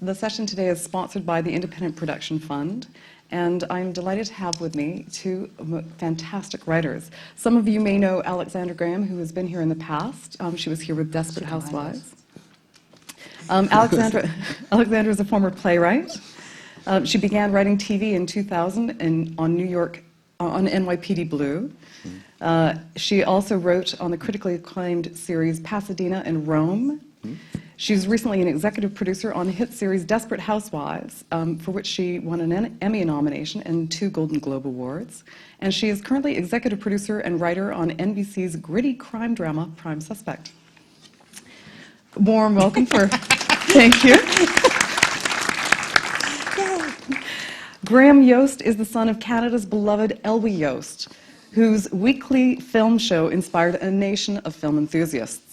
The session today is sponsored by the Independent Production Fund, and I'm delighted to have with me two fantastic writers. Some of you may know Alexandra Graham, who has been here in the past. She was here with Desperate Housewives. Alexandra is a former playwright. She began writing TV in 2000 on NYPD Blue. She also wrote on the critically acclaimed series Pasadena and Rome. She was recently an executive producer on the hit series Desperate Housewives, for which she won an Emmy nomination and 2 Golden Globe Awards. And she is currently executive producer and writer on NBC's gritty crime drama Prime Suspect. Warm welcome for, thank you. Graham Yost is the son of Canada's beloved Elwy Yost, whose weekly film show inspired a nation of film enthusiasts.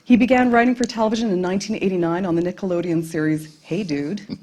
He began writing for television in 1989 on the Nickelodeon series Hey Dude. He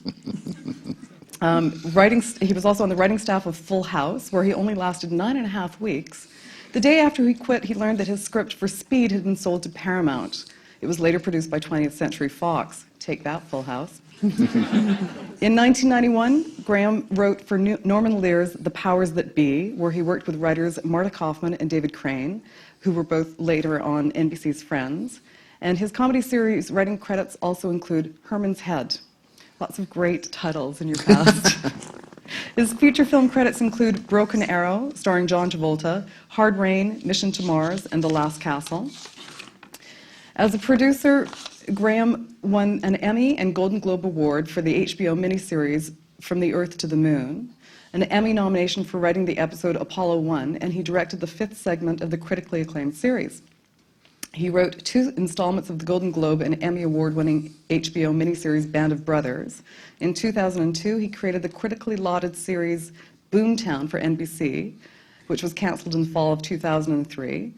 was also on the writing staff of Full House, where he only lasted 9.5 weeks. The day after he quit, he learned that his script for Speed had been sold to Paramount. It was later produced by 20th Century Fox. Take that, Full House. In 1991, Graham wrote for Norman Lear's The Powers That Be, where he worked with writers Marta Kaufman and David Crane, who were both later on NBC's Friends. And his comedy series writing credits also include Herman's Head. Lots of great titles in your past. His feature film credits include Broken Arrow, starring John Travolta, Hard Rain, Mission to Mars, and The Last Castle. As a producer, Graham won an Emmy and Golden Globe Award for the HBO miniseries From the Earth to the Moon, an Emmy nomination for writing the episode Apollo 1, and he directed the 5th segment of the critically acclaimed series. He wrote 2 installments of the Golden Globe and Emmy Award-winning HBO miniseries Band of Brothers. In 2002, he created the critically lauded series Boomtown for NBC, which was canceled in the fall of 2003.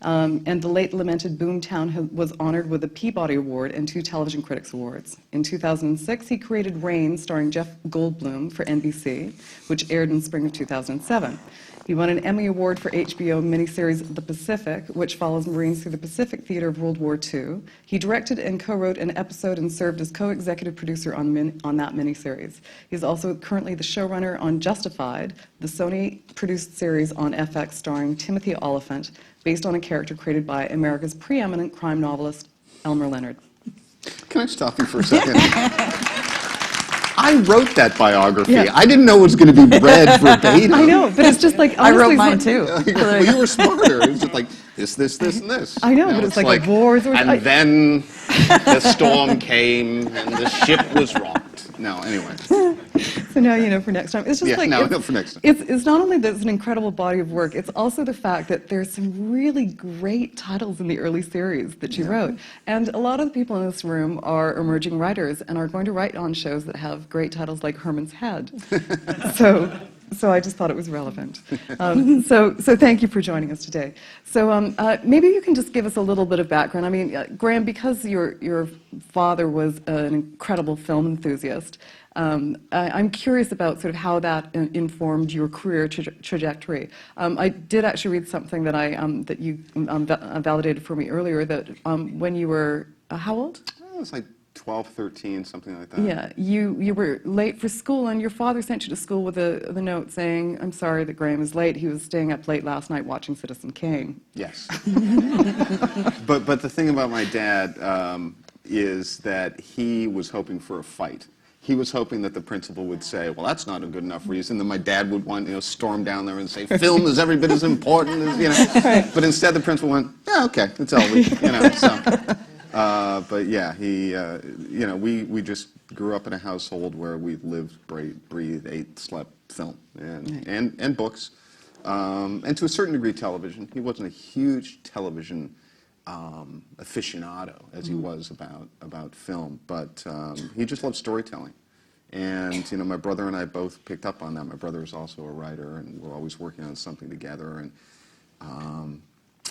And the late lamented Boomtown was honored with a Peabody Award and 2 Television Critics Awards. In 2006, he created Rain, starring Jeff Goldblum for NBC, which aired in spring of 2007. He won an Emmy Award for HBO miniseries The Pacific, which follows Marines through the Pacific theater of World War II. He directed and co-wrote an episode and served as co-executive producer on that miniseries. He's also currently the showrunner on Justified, the Sony-produced series on FX starring Timothy Oliphant, based on a character created by America's preeminent crime novelist, Elmer Leonard. Can I stop you for a second? I wrote that biography. Yeah. I didn't know it was going to be read verbatim. I know, but it's just like... I wrote mine too. Well, you were smarter. It's just like this, and this. I know, but it's like wars. And then the storm came and the ship was rocked. No, anyway. So now you know for next time. It's just For next time. It's not only that it's an incredible body of work, it's also the fact that there's some really great titles in the early series that you wrote. And a lot of the people in this room are emerging writers and are going to write on shows that have great titles like Herman's Head. So I just thought it was relevant. So thank you for joining us today. So maybe you can just give us a little bit of background. I mean, Graham, because your father was an incredible film enthusiast, I'm curious about sort of how that informed your career trajectory. I did actually read something that that you validated for me earlier, that when you were, how old? It was like 12, 13, something like that. Yeah, you were late for school, and your father sent you to school with a note saying, "I'm sorry that Graham is late. He was staying up late last night watching Citizen Kane." Yes. But the thing about my dad is that he was hoping for a fight. He was hoping that the principal would say, "Well, that's not a good enough reason." Then my dad would storm down there and say, "Film is every bit as important as Right. But instead, the principal went, "Yeah, okay, it's Elwy," So. But yeah, we just grew up in a household where we lived, breathed, ate, slept, film, and books, and to a certain degree television. He wasn't a huge television aficionado as he was about film, but he just loved storytelling. And my brother and I both picked up on that. My brother is also a writer, and we're always working on something together.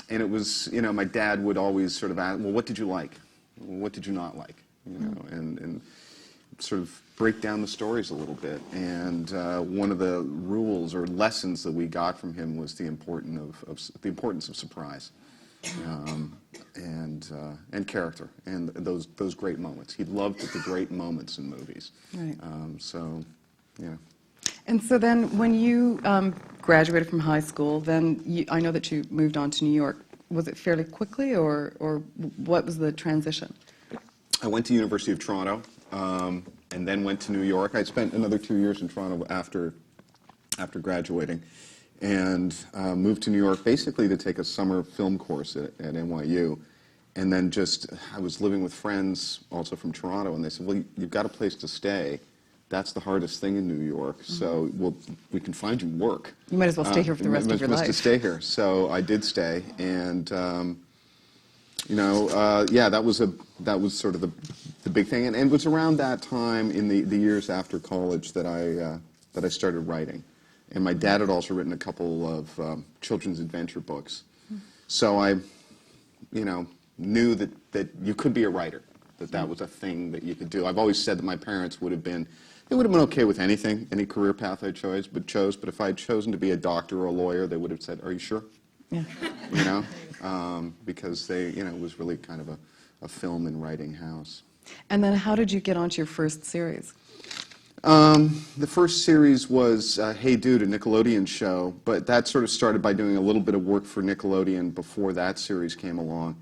And it was, my dad would always sort of ask, "Well, what did you like? What did you not like?" And sort of break down the stories a little bit. And one of the rules or lessons that we got from him was the importance of surprise. and character, and those great moments. He loved the great moments in movies. Right. So, yeah. And so then when you graduated from high school, then I know that you moved on to New York. Was it fairly quickly, or what was the transition? I went to University of Toronto, and then went to New York. I spent another 2 years in Toronto after graduating, and moved to New York basically to take a summer film course at NYU. And then I was living with friends also from Toronto, and they said, well, you've got a place to stay. That's the hardest thing in New York, so we can find you work. You might as well stay here for the rest of your life. To stay here. So I did stay, and yeah, that was sort of the big thing, and it was around that time in the years after college that I started writing, and my dad had also written a couple of children's adventure books, so I, knew that you could be a writer, that was a thing that you could do. I've always said that my parents would have been okay with anything, any career path I chose, but if I had chosen to be a doctor or a lawyer, they would have said, "Are you sure?" Yeah. Because it was really kind of a film and writing house. And then how did you get onto your first series? The first series was Hey Dude, a Nickelodeon show, but that sort of started by doing a little bit of work for Nickelodeon before that series came along.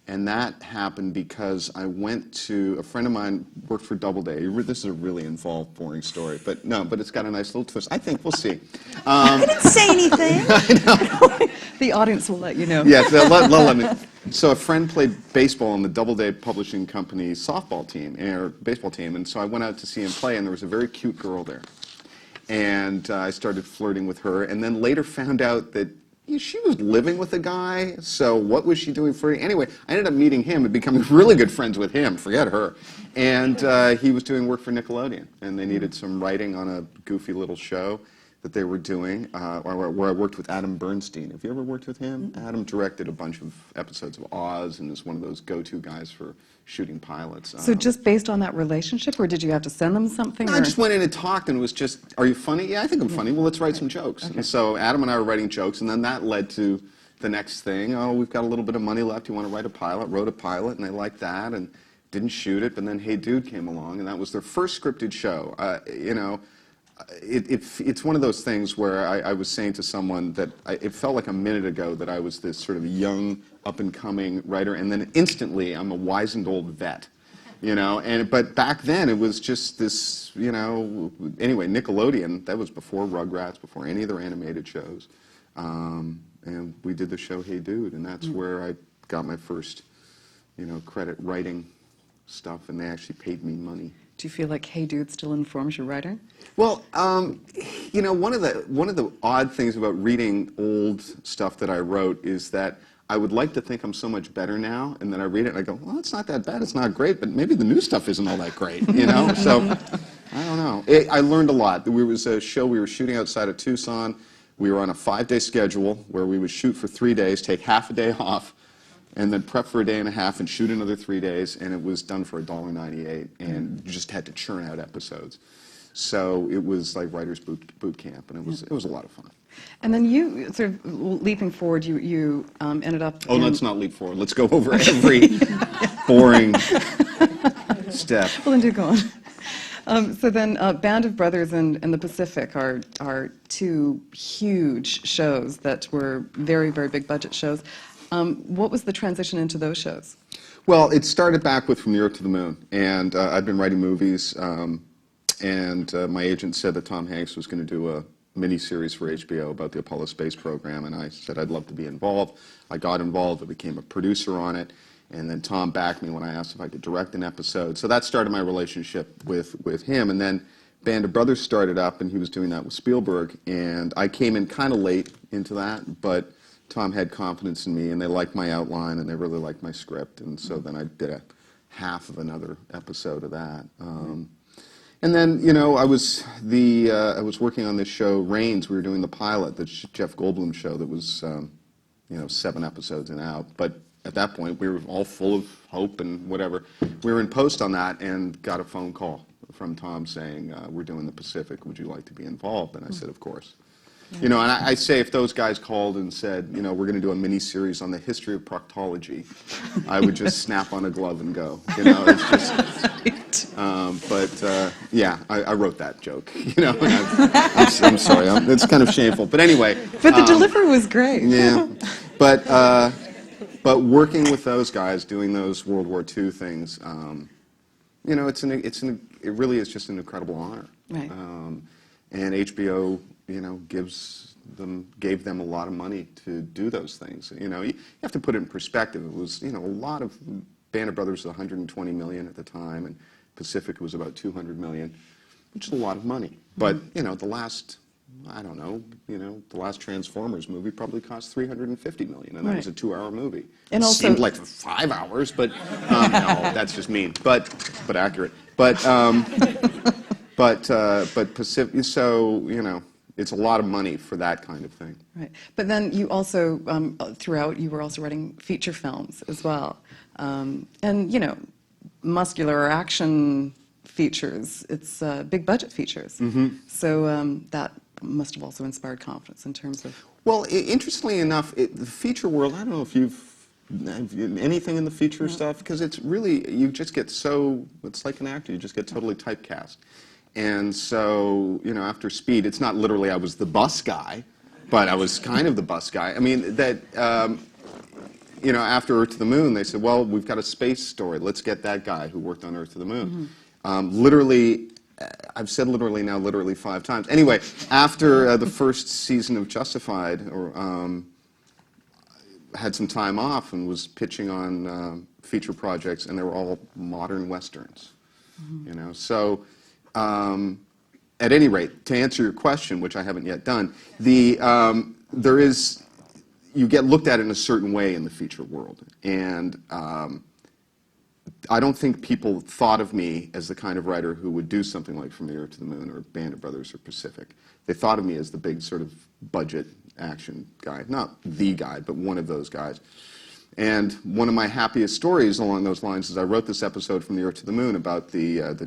And that happened because I went to, a friend of mine worked for Doubleday. This is a really involved, boring story, but it's got a nice little twist. I think, we'll see. I didn't say anything. The audience will let you know. Yes, let me. So a friend played baseball on the Doubleday Publishing Company softball team, or baseball team, and so I went out to see him play, and there was a very cute girl there. And I started flirting with her, and then later found out that she was living with a guy, so what was she doing flirting? Anyway, I ended up meeting him and becoming really good friends with him, forget her. And he was doing work for Nickelodeon, and they needed some writing on a goofy little show that they were doing, where I worked with Adam Bernstein. Have you ever worked with him? Adam directed a bunch of episodes of Oz and is one of those go-to guys for shooting pilots. So just based on that relationship, or did you have to send them something? No, I just went in and talked, and it was just, "Are you funny?" "Yeah, I think I'm funny." "Well, let's write some jokes." Okay. And so Adam and I were writing jokes, and then that led to the next thing. "Oh, we've got a little bit of money left. You want to write a pilot?" Wrote a pilot, and they liked that, and didn't shoot it. But then Hey Dude came along, and that was their first scripted show. It's one of those things where I was saying to someone that it felt like a minute ago that I was this sort of young, up-and-coming writer, and then instantly I'm a wizened old vet, but back then it was just this, anyway, Nickelodeon, that was before Rugrats, before any of their animated shows, and we did the show Hey Dude, and that's where I got my first, credit writing stuff, and they actually paid me money. Do you feel like Hey Dude still informs your writing? Well, one of the odd things about reading old stuff that I wrote is that I would like to think I'm so much better now, and then I read it and I go, well, it's not that bad, it's not great, but maybe the new stuff isn't all that great, So, I don't know. I learned a lot. There was a show we were shooting outside of Tucson. We were on a 5-day schedule where we would shoot for 3 days, take half a day off, and then prep for a day and a half and shoot another 3 days, and it was done for $1.98, and you just had to churn out episodes. So it was like writer's boot camp, and it was a lot of fun. And then you, sort of leaping forward, you ended up... Oh, let's not leap forward. Let's go over every boring step. Well, then do go on. So then Band of Brothers and The Pacific are two huge shows that were very, very big budget shows. What was the transition into those shows? Well, it started back with From the Earth to the Moon, and I'd been writing movies, and my agent said that Tom Hanks was going to do a mini-series for HBO about the Apollo space program, and I said I'd love to be involved. I got involved, I became a producer on it, and then Tom backed me when I asked if I could direct an episode. So that started my relationship with him, and then Band of Brothers started up, and he was doing that with Spielberg, and I came in kind of late into that, but Tom had confidence in me, and they liked my outline, and they really liked my script, and so then I did a half of another episode of that. And then, I was working on this show, Reigns. We were doing the pilot, the Jeff Goldblum show that was, 7 episodes and out. But at that point, we were all full of hope and whatever. We were in post on that and got a phone call from Tom saying, we're doing the Pacific. Would you like to be involved? And I said, of course. You know, and I say if those guys called and said, you know, we're going to do a mini series on the history of proctology, I would just snap on a glove and go. You know, it's just. Yeah, I wrote that joke. You know, I'm sorry, it's kind of shameful, but anyway. But the delivery was great. Yeah, but working with those guys, doing those World War II things, you know, it really is just an incredible honor. Right. And HBO, you know, gave them a lot of money to do those things. You know, you have to put it in perspective. It was, you know, a lot of Band of Brothers was 120 million at the time, and Pacific was about 200 million, which is a lot of money. But you know, the last, I don't know, you know, the last Transformers movie probably cost 350 million, and that was a 2-hour movie. And it seemed like 5 hours, but no, that's just mean, but accurate. But Pacific, so you know, it's a lot of money for that kind of thing. Right. But then you also, throughout, you were also writing feature films as well. And, you know, muscular or action features, it's big budget features. So that must have also inspired confidence in terms of... Well, interestingly enough, the feature world, I don't know if you've anything in the feature stuff, because it's really, you just get so, it's like an actor, you just get totally typecast. And so, you know, after Speed, it's not literally I was the bus guy, but I was kind of the bus guy. I mean, that, you know, after Earth to the Moon, they said, well, we've got a space story. Let's get that guy who worked on Earth to the Moon. Literally, I've said literally now literally 5 times. Anyway, after the first season of Justified, had some time off and was pitching on feature projects, and they were all modern westerns. You know, so... at any rate, to answer your question, which I haven't yet done, there is, you get looked at in a certain way in the feature world, and I don't think people thought of me as the kind of writer who would do something like From the Earth to the Moon or Band of Brothers or Pacific. They thought of me as the big sort of budget action guy, not the guy, but one of those guys. And one of my happiest stories along those lines is I wrote this episode From the Earth to the Moon about the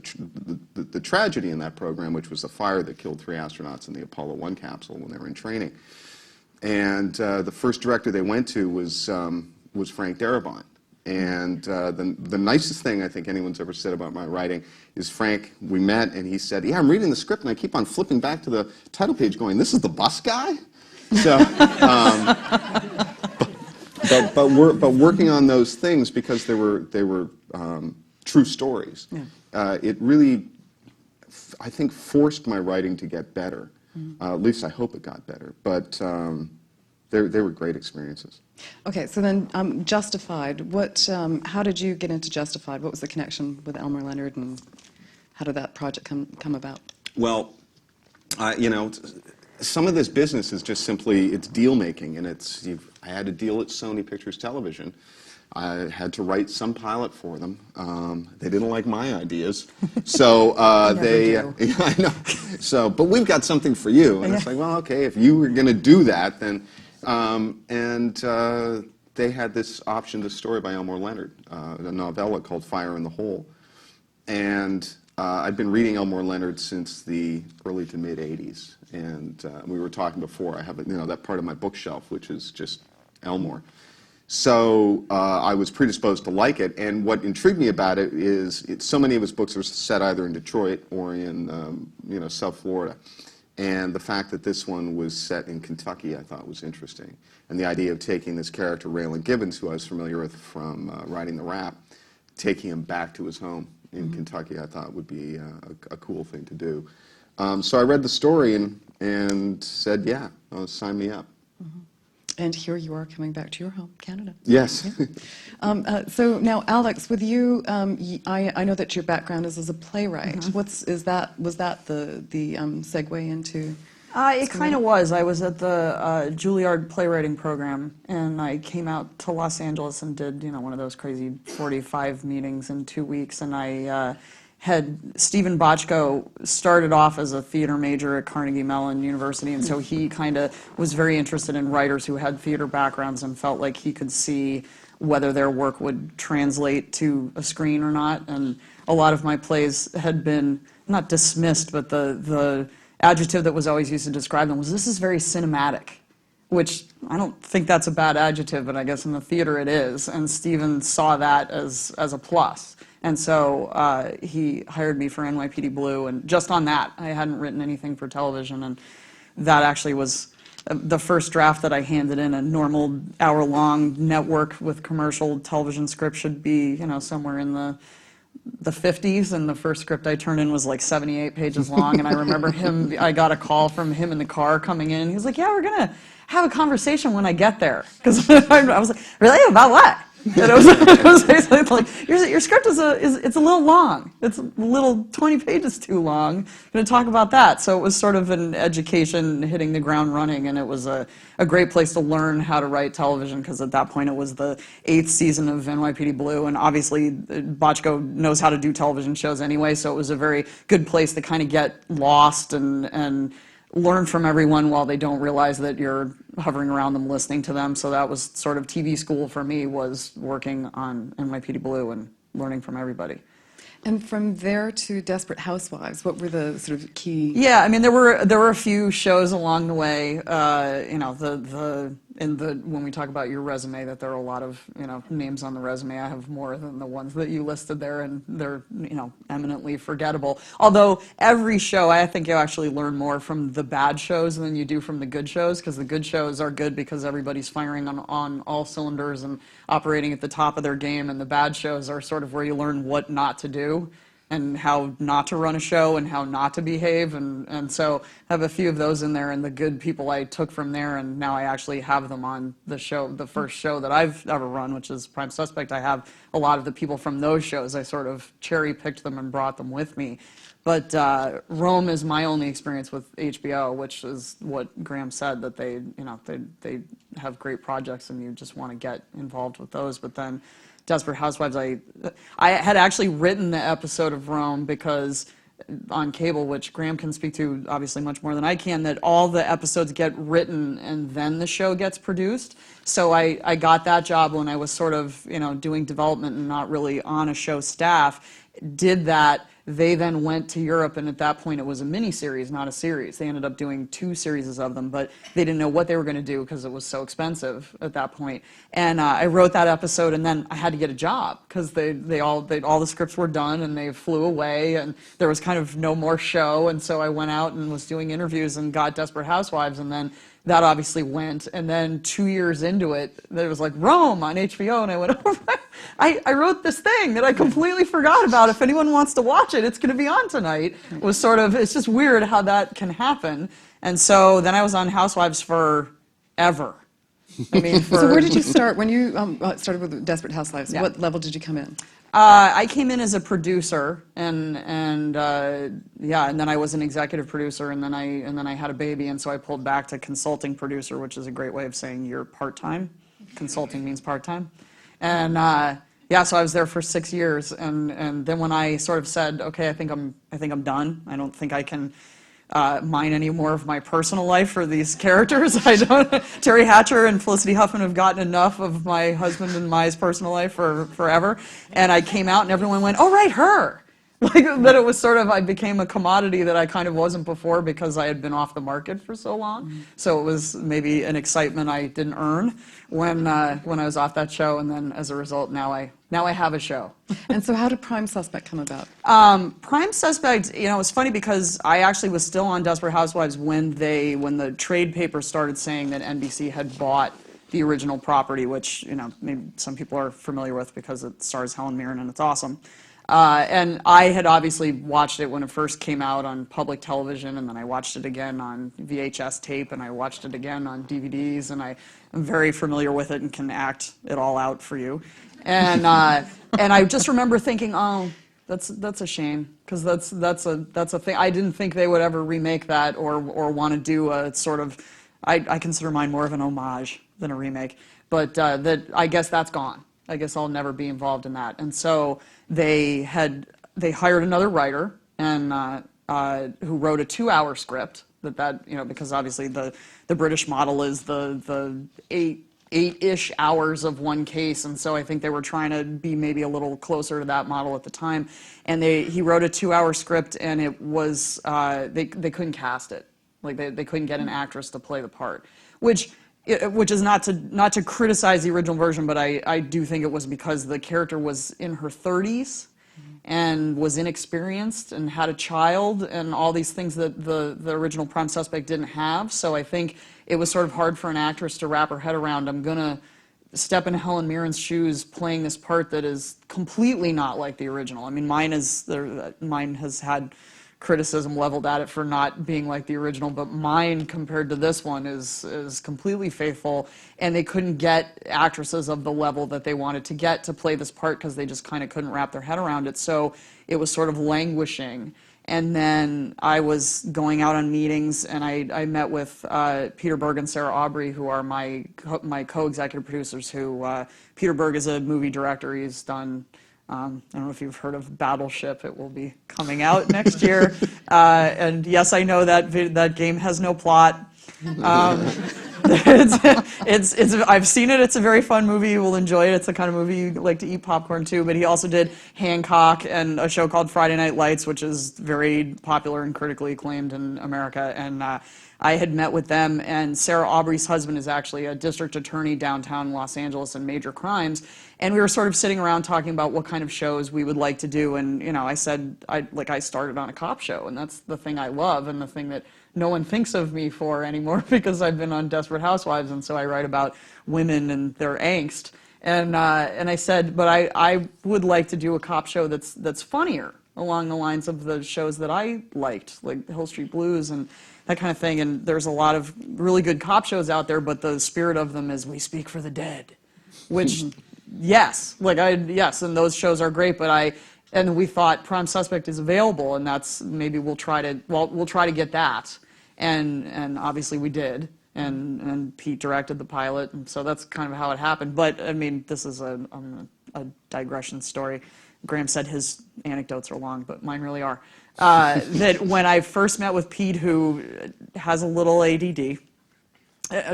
tragedy in that program, which was the fire that killed 3 astronauts in the Apollo 1 capsule when they were in training. And the first director they went to was Frank Darabont. And the nicest thing I think anyone's ever said about my writing is Frank, we met, and he said, yeah, I'm reading the script, and I keep on flipping back to the title page going, this is the bus guy? So... But working on those things because they were true stories. It really, I think, forced my writing to get better. At least I hope it got better. But they were great experiences. Okay, so then Justified. How did you get into Justified? What was the connection with Elmer Leonard, and how did that project come about? Well, you know, some of this business is just simply, it's deal making, and I had a deal at Sony Pictures Television. I had to write some pilot for them. They didn't like my ideas, so do. Yeah, I know. So, but we've got something for you, and it's like, well, okay, if you were going to do that, then, they had this option, this story by Elmore Leonard, a novella called Fire in the Hole, and I'd been reading Elmore Leonard since the early to mid '80s, and we were talking before. I have, you know, that part of my bookshelf which is just Elmore. So I was predisposed to like it, and what intrigued me about it is so many of his books are set either in Detroit or in you know, South Florida, and the fact that this one was set in Kentucky I thought was interesting, and the idea of taking this character Raylan Gibbons, who I was familiar with from writing The Rap, taking him back to his home in Kentucky, I thought would be a cool thing to do. So I read the story and said, yeah, sign me up. And here you are coming back to your home, Canada. Yes. Yeah. So now, Alex, with you, I know that your background is as a playwright. Was that the segue into? It kind of was. I was at the Juilliard playwriting program, and I came out to Los Angeles and did, you know, one of those crazy 45 meetings in 2 weeks, and I had Stephen Bochco started off as a theater major at Carnegie Mellon University, and so he kind of was very interested in writers who had theater backgrounds and felt like he could see whether their work would translate to a screen or not. And a lot of my plays had been not dismissed, but the adjective that was always used to describe them was, this is very cinematic, which I don't think that's a bad adjective, but I guess in the theater it is. And Steven saw that as a plus. And so he hired me for NYPD Blue, and just on that, I hadn't written anything for television, and that actually was the first draft that I handed in. A normal hour-long network with commercial television script should be, somewhere in the 50s, and the first script I turned in was like 78 pages long. And I remember I got a call from him in the car coming in. He was like, yeah, we're going to have a conversation when I get there. Because I was like, really? About what? And it was basically like, your script it's a little long. It's a little 20 pages too long. I'm going to talk about that. So it was sort of an education, hitting the ground running, and it was a great place to learn how to write television, because at that point it was the 8th season of NYPD Blue, and obviously Bochco knows how to do television shows anyway, so it was a very good place to kind of get lost and learn from everyone while they don't realize that you're hovering around them, listening to them. So that was sort of TV school for me, was working on NYPD Blue and learning from everybody. And from there to Desperate Housewives, what were the sort of key? Yeah, I mean, there were a few shows along the way. When we talk about your resume, that there are a lot of names on the resume. I have more than the ones that you listed there, and they're eminently forgettable. Although every show, I think you actually learn more from the bad shows than you do from the good shows, because the good shows are good because everybody's firing on all cylinders and operating at the top of their game, and the bad shows are sort of where you learn what not to do and how not to run a show and how not to behave, and so I have a few of those in there, and the good people I took from there, and now I actually have them on the show, the first show that I've ever run, which is Prime Suspect. I have a lot of the people from those shows. I sort of cherry-picked them and brought them with me. But Rome is my only experience with HBO, which is what Graham said, that they have great projects and you just want to get involved with those. But then Desperate Housewives, I had actually written the episode of Rome, because on cable, which Graham can speak to obviously much more than I can, that all the episodes get written and then the show gets produced. So I got that job when I was sort of doing development and not really on a show staff. Did that. They then went to Europe, and at that point it was a mini-series, not a series. They ended up doing 2 series of them, but they didn't know what they were going to do because it was so expensive at that point. And I wrote that episode, and then I had to get a job, because all the scripts were done, and they flew away, and there was kind of no more show. And so I went out and was doing interviews and got Desperate Housewives, and then that obviously went. And then 2 years into it, there was like Rome on HBO, and I went, oh, I wrote this thing that I completely forgot about. If anyone wants to watch it, it's going to be on tonight. It's just weird how that can happen. And so then I was on Housewives forever. I mean, So where did you start when you started with Desperate Housewives? Yeah. What level did you come in? I came in as a producer, and then I was an executive producer, and then I had a baby, and so I pulled back to consulting producer, which is a great way of saying you're part-time. Consulting means part-time. And so I was there for 6 years, and then when I sort of said, okay, I think I'm done. I don't think I can mine any more of my personal life for these characters. Terry Hatcher and Felicity Huffman have gotten enough of my husband and my personal life for forever. And I came out, and everyone went, oh, right, her. Like, that it was sort of, I became a commodity that I kind of wasn't before, because I had been off the market for so long. Mm-hmm. So it was maybe an excitement I didn't earn when I was off that show, and then as a result, now I have a show. And so how did Prime Suspect come about? Prime Suspect, it's funny, because I actually was still on Desperate Housewives when the trade paper started saying that NBC had bought the original property, which maybe some people are familiar with because it stars Helen Mirren and it's awesome. And I had obviously watched it when it first came out on public television, and then I watched it again on VHS tape, and I watched it again on DVDs, and I am very familiar with it and can act it all out for you. And I just remember thinking, oh, that's a shame, because that's a thing. I didn't think they would ever remake that or want to do a sort of, I consider mine more of an homage than a remake, but that I guess that's gone. I guess I'll never be involved in that. And so they hired another writer, and who wrote a 2-hour script because obviously the British model is the 8 8-ish hours of one case, and so I think they were trying to be maybe a little closer to that model at the time. And he wrote a 2-hour script, and it was they couldn't cast it, like they couldn't get an actress to play the part, which is not to criticize the original version, but I do think it was because the character was in her 30s and was inexperienced and had a child and all these things that the original Prime Suspect didn't have. So I think it was sort of hard for an actress to wrap her head around. I'm going to step in Helen Mirren's shoes playing this part that is completely not like the original. I mean, mine has had criticism leveled at it for not being like the original, but mine compared to this one is completely faithful, and they couldn't get actresses of the level that they wanted to get to play this part because they just kind of couldn't wrap their head around it, so it was sort of languishing. And then I was going out on meetings, and I met with Peter Berg and Sarah Aubrey, who are my co-executive producers. Peter Berg is a movie director. He's done, I don't know if you've heard of Battleship. It will be coming out next year. And yes, I know that game has no plot. I've seen it. It's a very fun movie. You will enjoy it. It's the kind of movie you like to eat popcorn to. But he also did Hancock and a show called Friday Night Lights, which is very popular and critically acclaimed in America. And I had met with them, and Sarah Aubrey's husband is actually a district attorney downtown Los Angeles in major crimes. And we were sort of sitting around talking about what kind of shows we would like to do. And I said I started on a cop show, and that's the thing I love, and the thing that no one thinks of me for anymore because I've been on Desperate Housewives, and so I write about women and their angst. And I said, but I would like to do a cop show that's funnier, along the lines of the shows that I liked, like Hill Street Blues and that kind of thing. And there's a lot of really good cop shows out there, but the spirit of them is we speak for the dead, which yes, and those shows are great, but and we thought Prime Suspect is available, and that's maybe we'll try to get that, and obviously we did, and Pete directed the pilot, and so that's kind of how it happened. But I mean, this is a digression story. Graham said his anecdotes are long, but mine really are. That when I first met with Pete, who has a little ADD.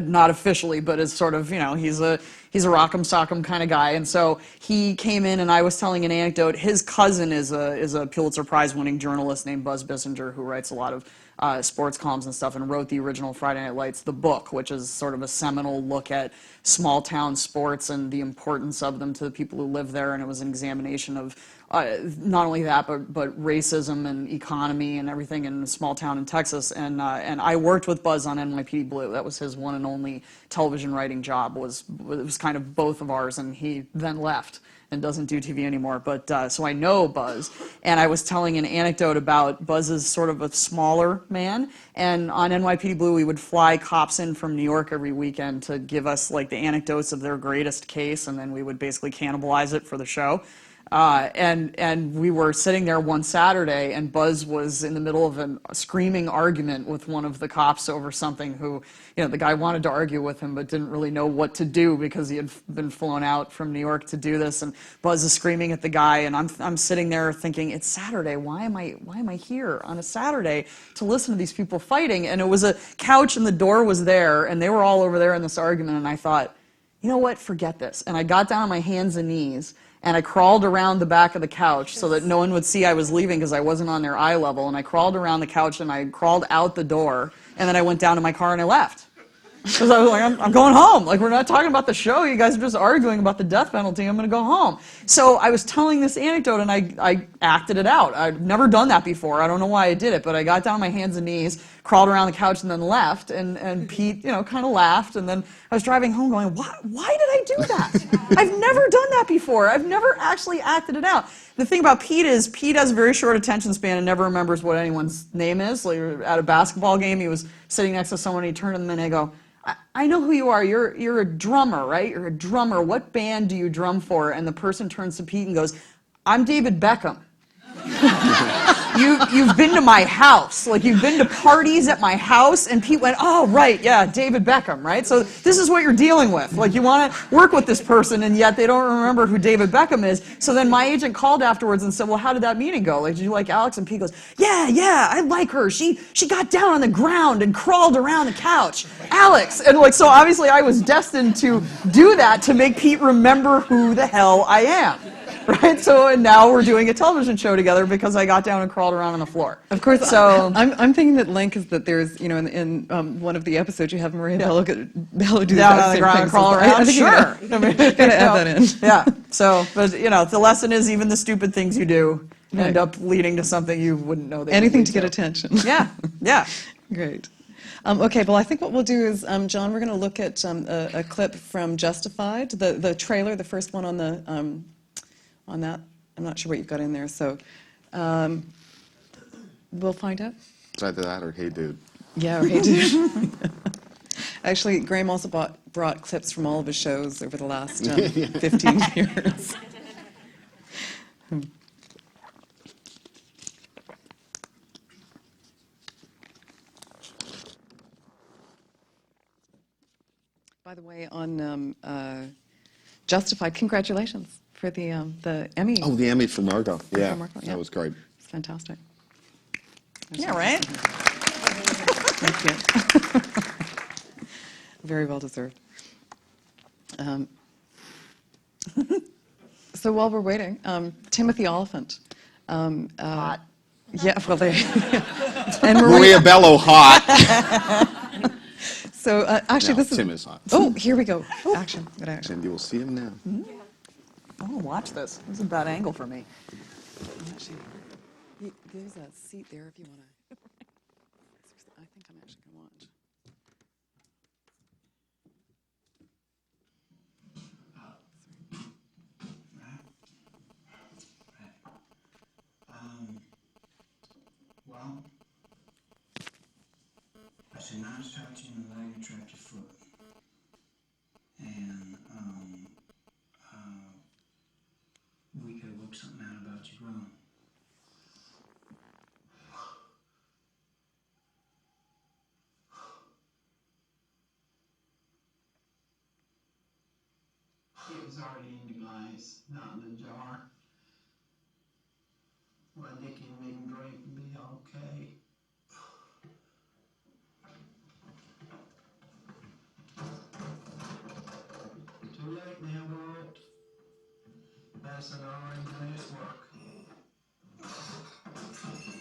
Not officially, but is sort of, he's a rock'em sock'em kind of guy. And so he came in, and I was telling an anecdote. His cousin is a Pulitzer Prize winning journalist named Buzz Bissinger, who writes a lot of sports columns and stuff, and wrote the original Friday Night Lights, the book, which is sort of a seminal look at small town sports and the importance of them to the people who live there. And it was an examination of not only that, but racism and economy and everything in a small town in Texas. And I worked with Buzz on NYPD Blue. That was his one and only television writing job. It was kind of both of ours, and he then left and doesn't do TV anymore. But so I know Buzz, and I was telling an anecdote about Buzz is sort of a smaller man, and on NYPD Blue we would fly cops in from New York every weekend to give us like the anecdotes of their greatest case, and then we would basically cannibalize it for the show. And we were sitting there one Saturday, and Buzz was in the middle of a screaming argument with one of the cops over something. Who, the guy wanted to argue with him, but didn't really know what to do because he had been flown out from New York to do this. And Buzz is screaming at the guy, and I'm sitting there thinking, it's Saturday. Why am I here on a Saturday to listen to these people fighting? And it was a couch, and the door was there, and they were all over there in this argument. And I thought, you know what? Forget this. And I got down on my hands and knees. And I crawled around the back of the couch so that no one would see I was leaving because I wasn't on their eye level. And I crawled around the couch, and I crawled out the door. And then I went down to my car and I left. Because I was like, I'm going home. Like, we're not talking about the show. You guys are just arguing about the death penalty. I'm going to go home. So I was telling this anecdote, and I acted it out. I've never done that before. I don't know why I did it, but I got down on my hands and knees, crawled around the couch, and then left. And Pete, kind of laughed. And then I was driving home going, why did I do that? I've never done that before. I've never actually acted it out. The thing about Pete is Pete has a very short attention span and never remembers what anyone's name is. Like, at a basketball game, he was sitting next to someone, and he turned to them, and they go, I know who you are. You're a drummer, right? You're a drummer. What band do you drum for? And the person turns to Pete and goes, I'm David Beckham. you've been to my house. Like, you've been to parties at my house, and Pete went, oh, right, yeah, David Beckham, right? So this is what you're dealing with. Like, you want to work with this person, and yet they don't remember who David Beckham is. So then my agent called afterwards and said, well, how did that meeting go? Like, did you like Alex? And Pete goes, yeah, I like her. She got down on the ground and crawled around the couch. Alex. And like, so obviously I was destined to do that to make Pete remember who the hell I am. Right? So, and now we're doing a television show together because I got down and crawled around on the floor. Of course, so I'm thinking that link is that there's, you know, in one of the episodes you have Maria Bello do down that on the same ground thing. and crawl So around. I think Sure. gotta add that in. Yeah. So, but you know, the lesson is even the stupid things you do end up leading to something you wouldn't know. Anything to get attention. Yeah. Great. Okay, well, I think what we'll do is, John, we're going to look at a clip from Justified, the trailer, the first one on that. I'm not sure what you've got in there, so we'll find out. It's either that or Hey Dude. Yeah, or Hey Dude. Actually, Graham also brought clips from all of his shows over the last 15 years. By the way, on Justified, congratulations for the Emmy. Oh, the Emmy for Margot. Yeah, Margot, yeah. that was great. It's fantastic. Yeah, right? Thank you. Very well deserved. So while we're waiting, Timothy Oliphant. Hot. Yeah, well, there. And Maria Bello hot. So actually, No, this is. Tim is hot. Oh, here we go. Action. Good action. And you will see him now. Oh, watch this. This is a bad angle for me. Actually, there's a seat there if you want to. I think I'm actually going to watch. Well, I said, now it's touching the leg and trapped your foot. And we could have worked something out about you growing. It was already in the glass, not in the jar. Well, Nicky and me can drink and be okay. Too late now, Walt. Medicine already done its work.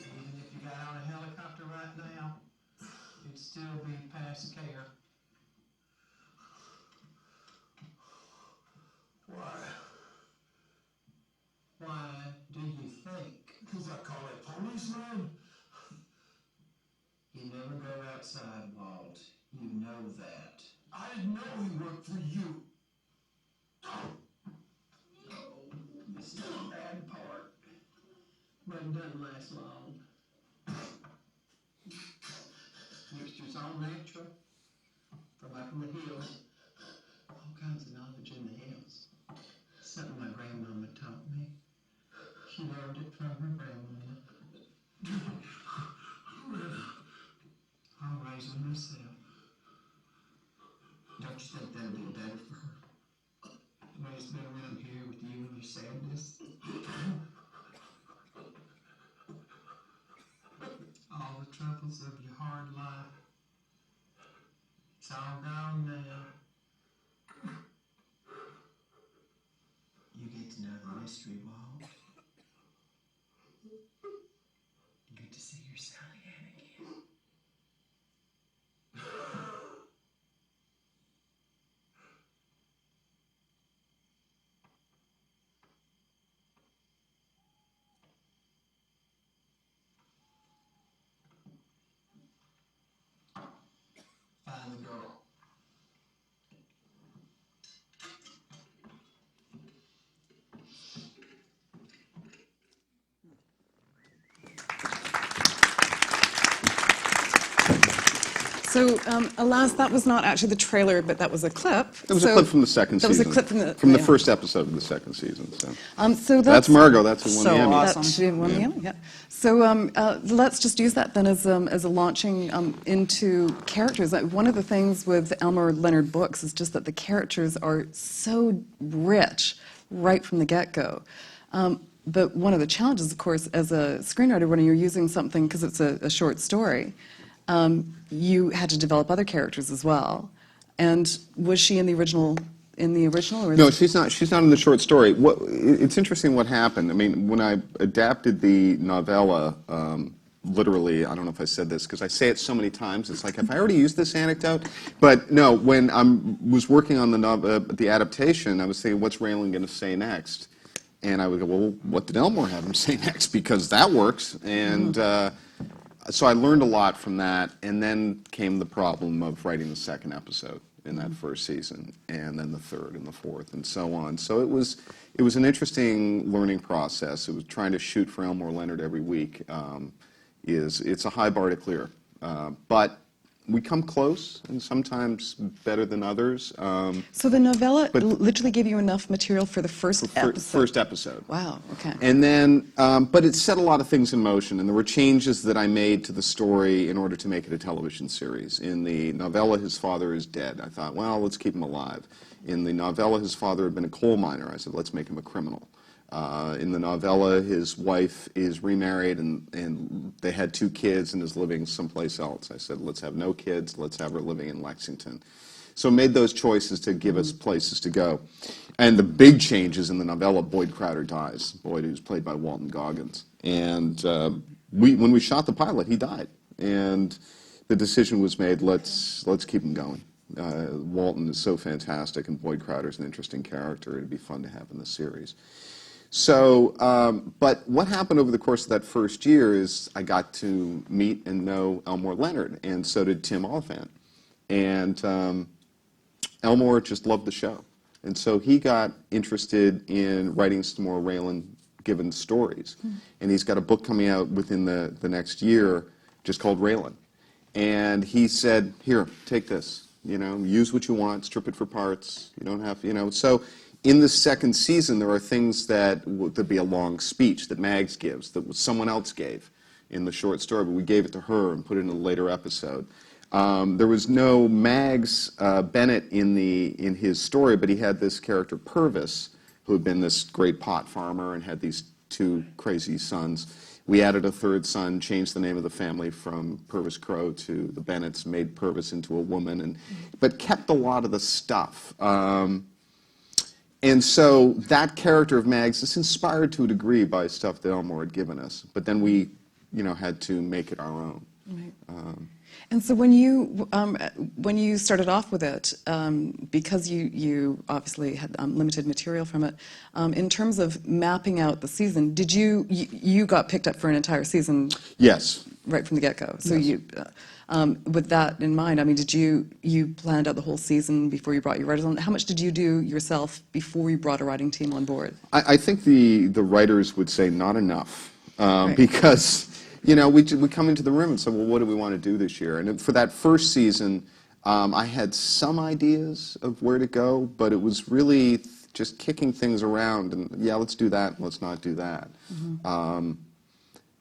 Even if you got on a helicopter right now, you'd still be past care. Why? Why do you think? Because I call it policeman. You never go outside, Walt. You know that. I didn't know he worked for you. Oh, this is the bad part. But it doesn't last long. Mixtures on extra from up in the hills. All kinds of knowledge in the hills. Something my grandmama taught me. She learned it from her grandmama. I'll raise her myself. Don't you think that'd be better for her? Raised me around here with you and your sadness. All the troubles of your hard life. It's all gone now. You get to know the mystery, Walt. You get to see your Sally Ann again. Find the girl. So, alas, that was not actually the trailer, but that was a clip. That was a clip from the second that season. was a clip from the yeah. first episode of the second season. So, So that's Margot. That's who won so the Emmy. awesome. She won the Emmy, yeah. So let's just use that then as a launching into characters. One of the things with Elmore Leonard books is just that the characters are so rich right from the get-go. But one of the challenges, of course, as a screenwriter, when you're using something, because it's a short story, you had to develop other characters as well. And was she in the original? Or No, she's not. She's not in the short story. It's interesting what happened. I mean, when I adapted the novella, literally, I don't know if I said this because I say it so many times. It's like, have I already used this anecdote? But no, when I was working on the adaptation, I was thinking, what's Raylan going to say next? And I would go, well, what did Elmore have him say next? Because that works. And so I learned a lot from that. And then came the problem of writing the second episode in that first season, and then the third and the fourth, and so on. So it was an interesting learning process. It was trying to shoot for Elmore Leonard every week. It's a high bar to clear, but we come close, and sometimes better than others. So the novella literally gave you enough material for the first episode? First episode. Wow, okay. And then, but it set a lot of things in motion, and there were changes that I made to the story in order to make it a television series. In the novella, his father is dead. I thought, well, let's keep him alive. In the novella, his father had been a coal miner. I said, let's make him a criminal. In the novella, his wife is remarried, and they had 2 kids and is living someplace else. I said, let's have no kids. Let's have her living in Lexington. So made those choices to give us places to go. And the big changes in the novella, Boyd Crowder dies. Boyd, who's played by Walton Goggins. And when we shot the pilot, he died. And the decision was made, let's keep him going. Walton is so fantastic, and Boyd Crowder's an interesting character. It'd be fun to have in the series. So, but what happened over the course of that first year is I got to meet and know Elmore Leonard, and so did Tim Oliphant. And Elmore just loved the show. And so he got interested in writing some more Raylan Givens stories. And he's got a book coming out within the next year just called Raylan. And he said, here, take this. You know, use what you want, strip it for parts. You don't have, you know. So in the second season, there are things that would be a long speech that Mags gives, that someone else gave in the short story, but we gave it to her and put it in a later episode. There was no Mags Bennett in his story, but he had this character Purvis, who had been this great pot farmer and had these 2 crazy sons. We added a 3rd son, changed the name of the family from Purvis Crow to the Bennetts, made Purvis into a woman, but kept a lot of the stuff. And so that character of Mags is inspired to a degree by stuff that Elmore had given us, but then we, had to make it our own. Right. And so when you started off with it, because you obviously had limited material from it, in terms of mapping out the season, did you got picked up for an entire season? Yes. Right from the get-go. So Yes. With that in mind, I mean, did you planned out the whole season before you brought your writers on? How much did you do yourself before you brought a writing team on board? I think the writers would say not enough, Right. because we come into the room and say, well, what do we want to do this year? And for that first season, I had some ideas of where to go, but it was really just kicking things around and, yeah, let's do that, let's not do that.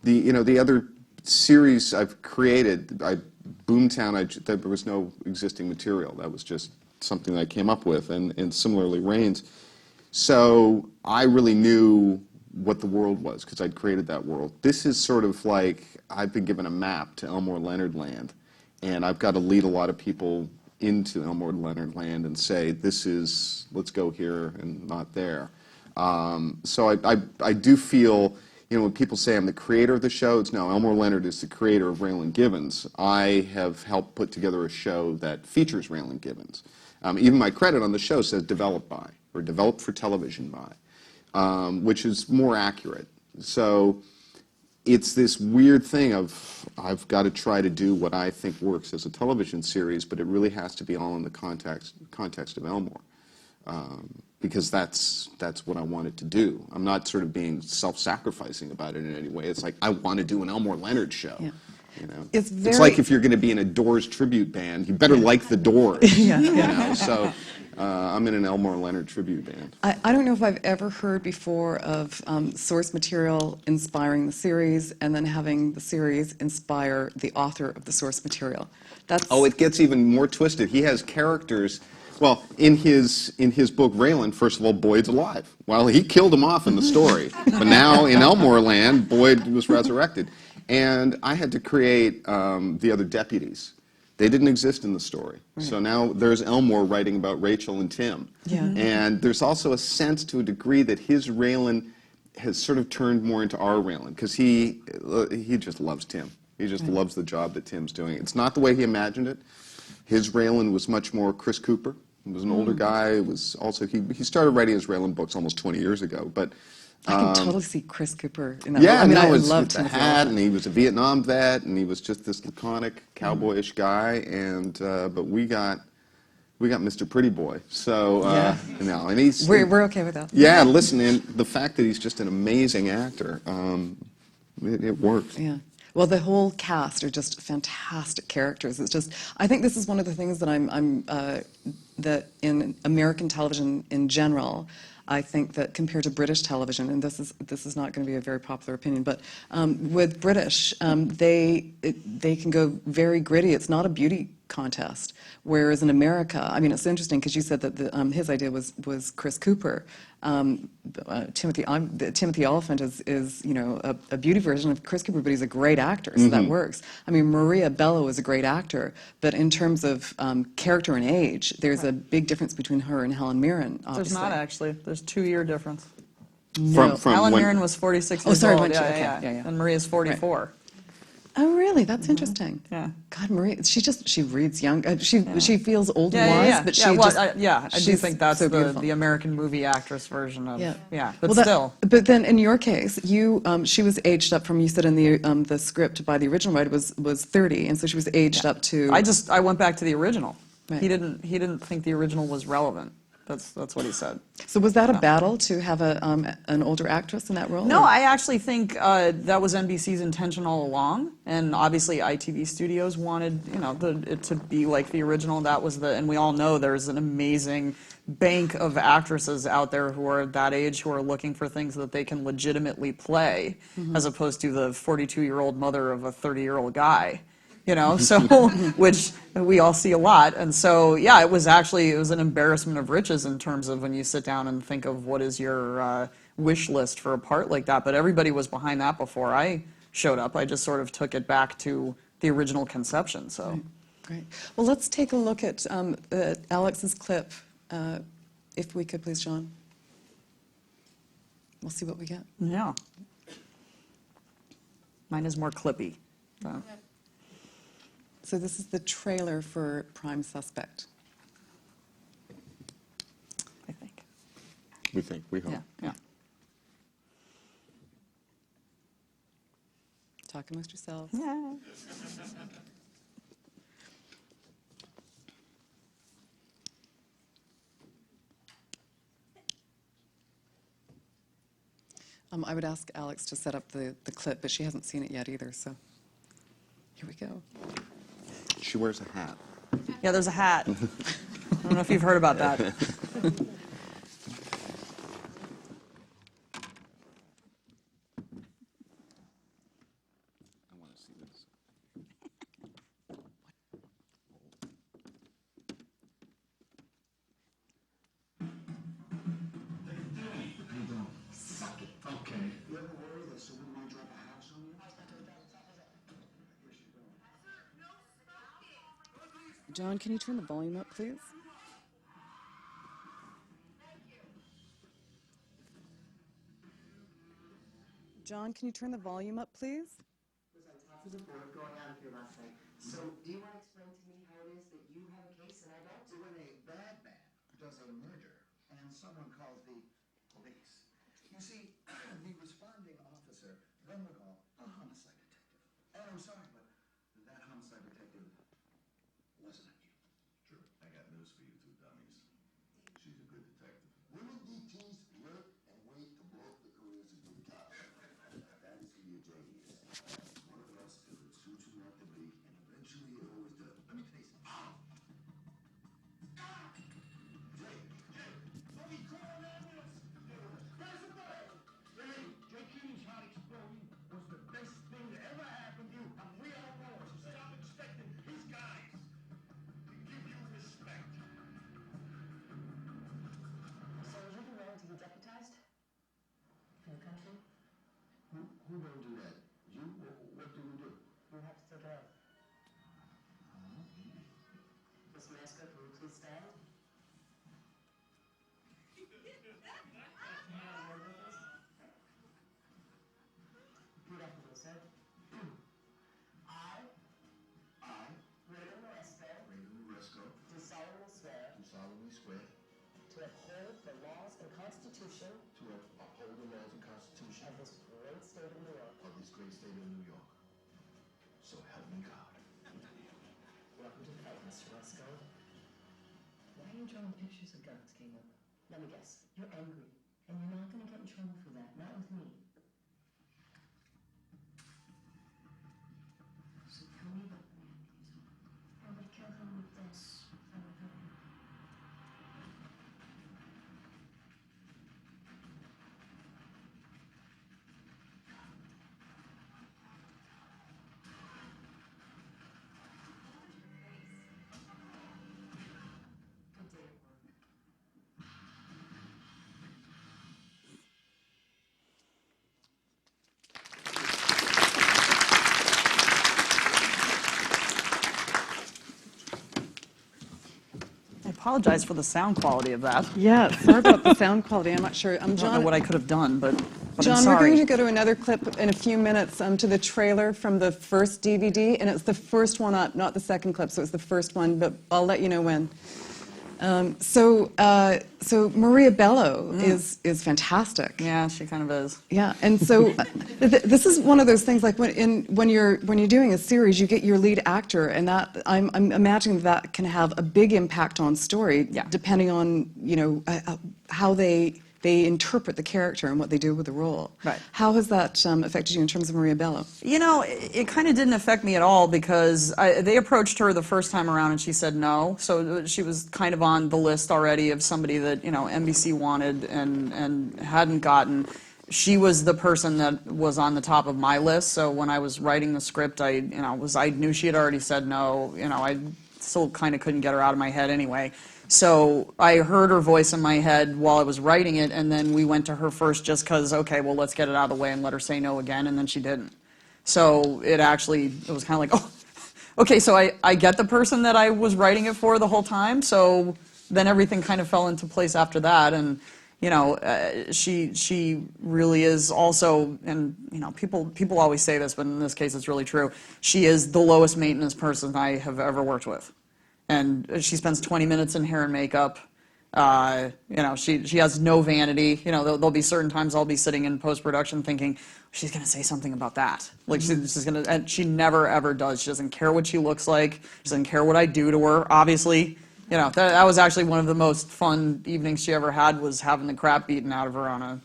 The other series I've created, Boomtown, there was no existing material. That was just something that I came up with, and similarly Reigns. So I really knew what the world was because I'd created that world. This is sort of like I've been given a map to Elmore Leonard land, and I've got to lead a lot of people into Elmore Leonard land and say, let's go here and not there. So I do feel, when people say I'm the creator of the show, it's no, Elmore Leonard is the creator of Raylan Givens. I have helped put together a show that features Raylan Givens. Even my credit on the show says developed by, or developed for television by, which is more accurate. So it's this weird thing of I've got to try to do what I think works as a television series, but it really has to be all in the context of Elmore. Because that's what I wanted to do. I'm not sort of being self-sacrificing about it in any way. It's like, I want to do an Elmore Leonard show. Yeah. You know, It's it's like if you're going to be in a Doors tribute band, you better like the Doors. Yeah, You know, so I'm in an Elmore Leonard tribute band. I don't know if I've ever heard before of source material inspiring the series and then having the series inspire the author of the source material. That's Oh, it gets even more twisted. He has characters. Well, in his book Raylan, first of all, Boyd's alive. Well, he killed him off in the story, but now in Elmore Land, Boyd was resurrected, and I had to create the other deputies. They didn't exist in the story, so now there's Elmore writing about Rachel and Tim. Yeah. And there's also a sense, to a degree, that his Raylan has sort of turned more into our Raylan because he just loves Tim. He just loves the job that Tim's doing. It's not the way he imagined it. His Raylan was much more Chris Cooper. He was an older guy. It was also he started writing his Raylan books almost 20 years ago. But I can totally see Chris Cooper in that. yeah, I mean, no, I it's loved the Timothy hat, Oliphant. and he was a Vietnam vet, and he was just this laconic, cowboyish guy. And but we got Mr. Pretty Boy. So Yeah. you know, and he's We're okay with that. yeah. Listen, and the fact that he's just an amazing actor, it works. Yeah. Well, the whole cast are just fantastic characters. It's just, I think this is one of the things that that in American television in general, I think that compared to British television, and this is not going to be a very popular opinion, but with British, they can go very gritty. It's not a beauty contest. Whereas in America, I mean, it's interesting because you said that his idea was Chris Cooper. Timothy Oliphant is you know a beauty version of Chris Cooper, but he's a great actor, so that works. I mean, Maria Bello is a great actor, but in terms of character and age, there's a big difference between her and Helen Mirren. Obviously. There's not actually. There's 2-year difference. No. From Helen when- Mirren was 46 Oh, years sorry, old. when she- Yeah, okay, yeah, yeah. And Maria's 44. Oh, really? That's interesting. Yeah. God, Maria, she reads young. She feels old and Yeah, wise, yeah, yeah. but yeah, she well, just I do she's think that's so beautiful. the American movie actress version of but Well, still. But then in your case, she was aged up from, you said in the script by the original writer was 30, and so she was aged up to. I went back to the original. Right. He didn't think the original was relevant. That's what he said. So was that a battle to have an older actress in that role? No, or- I actually think that was NBC's intention all along, and obviously ITV Studios wanted it to be like the original. That was and we all know there's an amazing bank of actresses out there who are that age who are looking for things that they can legitimately play, as opposed to the 42-year-old mother of a 30-year-old guy. So which we all see a lot, and so yeah, it was an embarrassment of riches in terms of when you sit down and think of what is your wish list for a part like that. But everybody was behind that before I showed up. I just sort of took it back to the original conception. So Great. Well, let's take a look at Alex's clip, if we could, please, John. We'll see what we get. yeah, mine is more clippy. So. So this is the trailer for Prime Suspect. I think. We hope. Yeah. Talk amongst yourselves. Yeah. I would ask Alex to set up the clip, but she hasn't seen it yet either, so here we go. She wears a hat. Yeah, there's a hat. I don't know if you've heard about that. I want to see this. Suck it. Okay. You ever worry that someone might drop a house on you? John, can you turn the volume up, please? John, can you turn the volume up, please? Was on top of the board going on here last night. So do you want to explain to me how it is that you have a case and I don't? So when a bad man does a murder and someone calls the police, you see, the responding officer then will call a homicide detective. And I'm sorry, but that homicide detective wasn't you. True. I got news for you two dummies. She's a good detective. Women DTs work and wait to blow up the careers of good cops. That is for you, J.E. One of us, if it's 229 Love. Miss Mascot, will you please stand? Repeat after me, sir. I, Raymond Moresco, Raymond Moresco, do solemnly swear do solemnly swear to uphold the laws and Constitution to uphold the laws and Constitution of this great state of New York. of this great state of New York. So help me God. Welcome to the fight, Mr. Moresco. Why are you drawing pictures of guns, Caleb? Let me guess. You're angry, and you're not going to get in trouble for that. Not with me. So tell me about the man you saw. I would kill him with this. I would kill him. Good day at work. I apologize for the sound quality of that. Yeah, sorry about the sound quality. I'm not sure. I don't know John, what I could have done, but I'm John, we're sorry. going to go to another clip in a few minutes to the trailer from the first DVD, and it's the first one up, not the second clip, so it's the first one, but I'll let you know when. So Maria Bello is fantastic. Yeah, she kind of is. Yeah, and so this is one of those things like when you're doing a series, you get your lead actor, and that I'm imagining that can have a big impact on story, Yeah. depending on how they interpret the character and what they do with the role. Right. How has that affected you in terms of Maria Bello? You know, it kind of didn't affect me at all because they approached her the first time around and she said no. So she was kind of on the list already of somebody that, NBC wanted and hadn't gotten. She was the person that was on the top of my list. So when I was writing the script, I knew she had already said no. I still kind of couldn't get her out of my head anyway. So I heard her voice in my head while I was writing it, and then we went to her first just because, okay, well, let's get it out of the way and let her say no again, and then she didn't. So it was kind of like, oh, okay, so I get the person that I was writing it for the whole time, so then everything kind of fell into place after that, and, she really is also, and, people always say this, but in this case it's really true, she is the lowest maintenance person I have ever worked with. And she spends 20 minutes in hair and makeup. She has no vanity. There'll be certain times I'll be sitting in post-production thinking, she's going to say something about that. Like, she's going to, and she never, ever does. She doesn't care what she looks like. She doesn't care what I do to her, obviously. That was actually one of the most fun evenings she ever had, was having the crap beaten out of her on a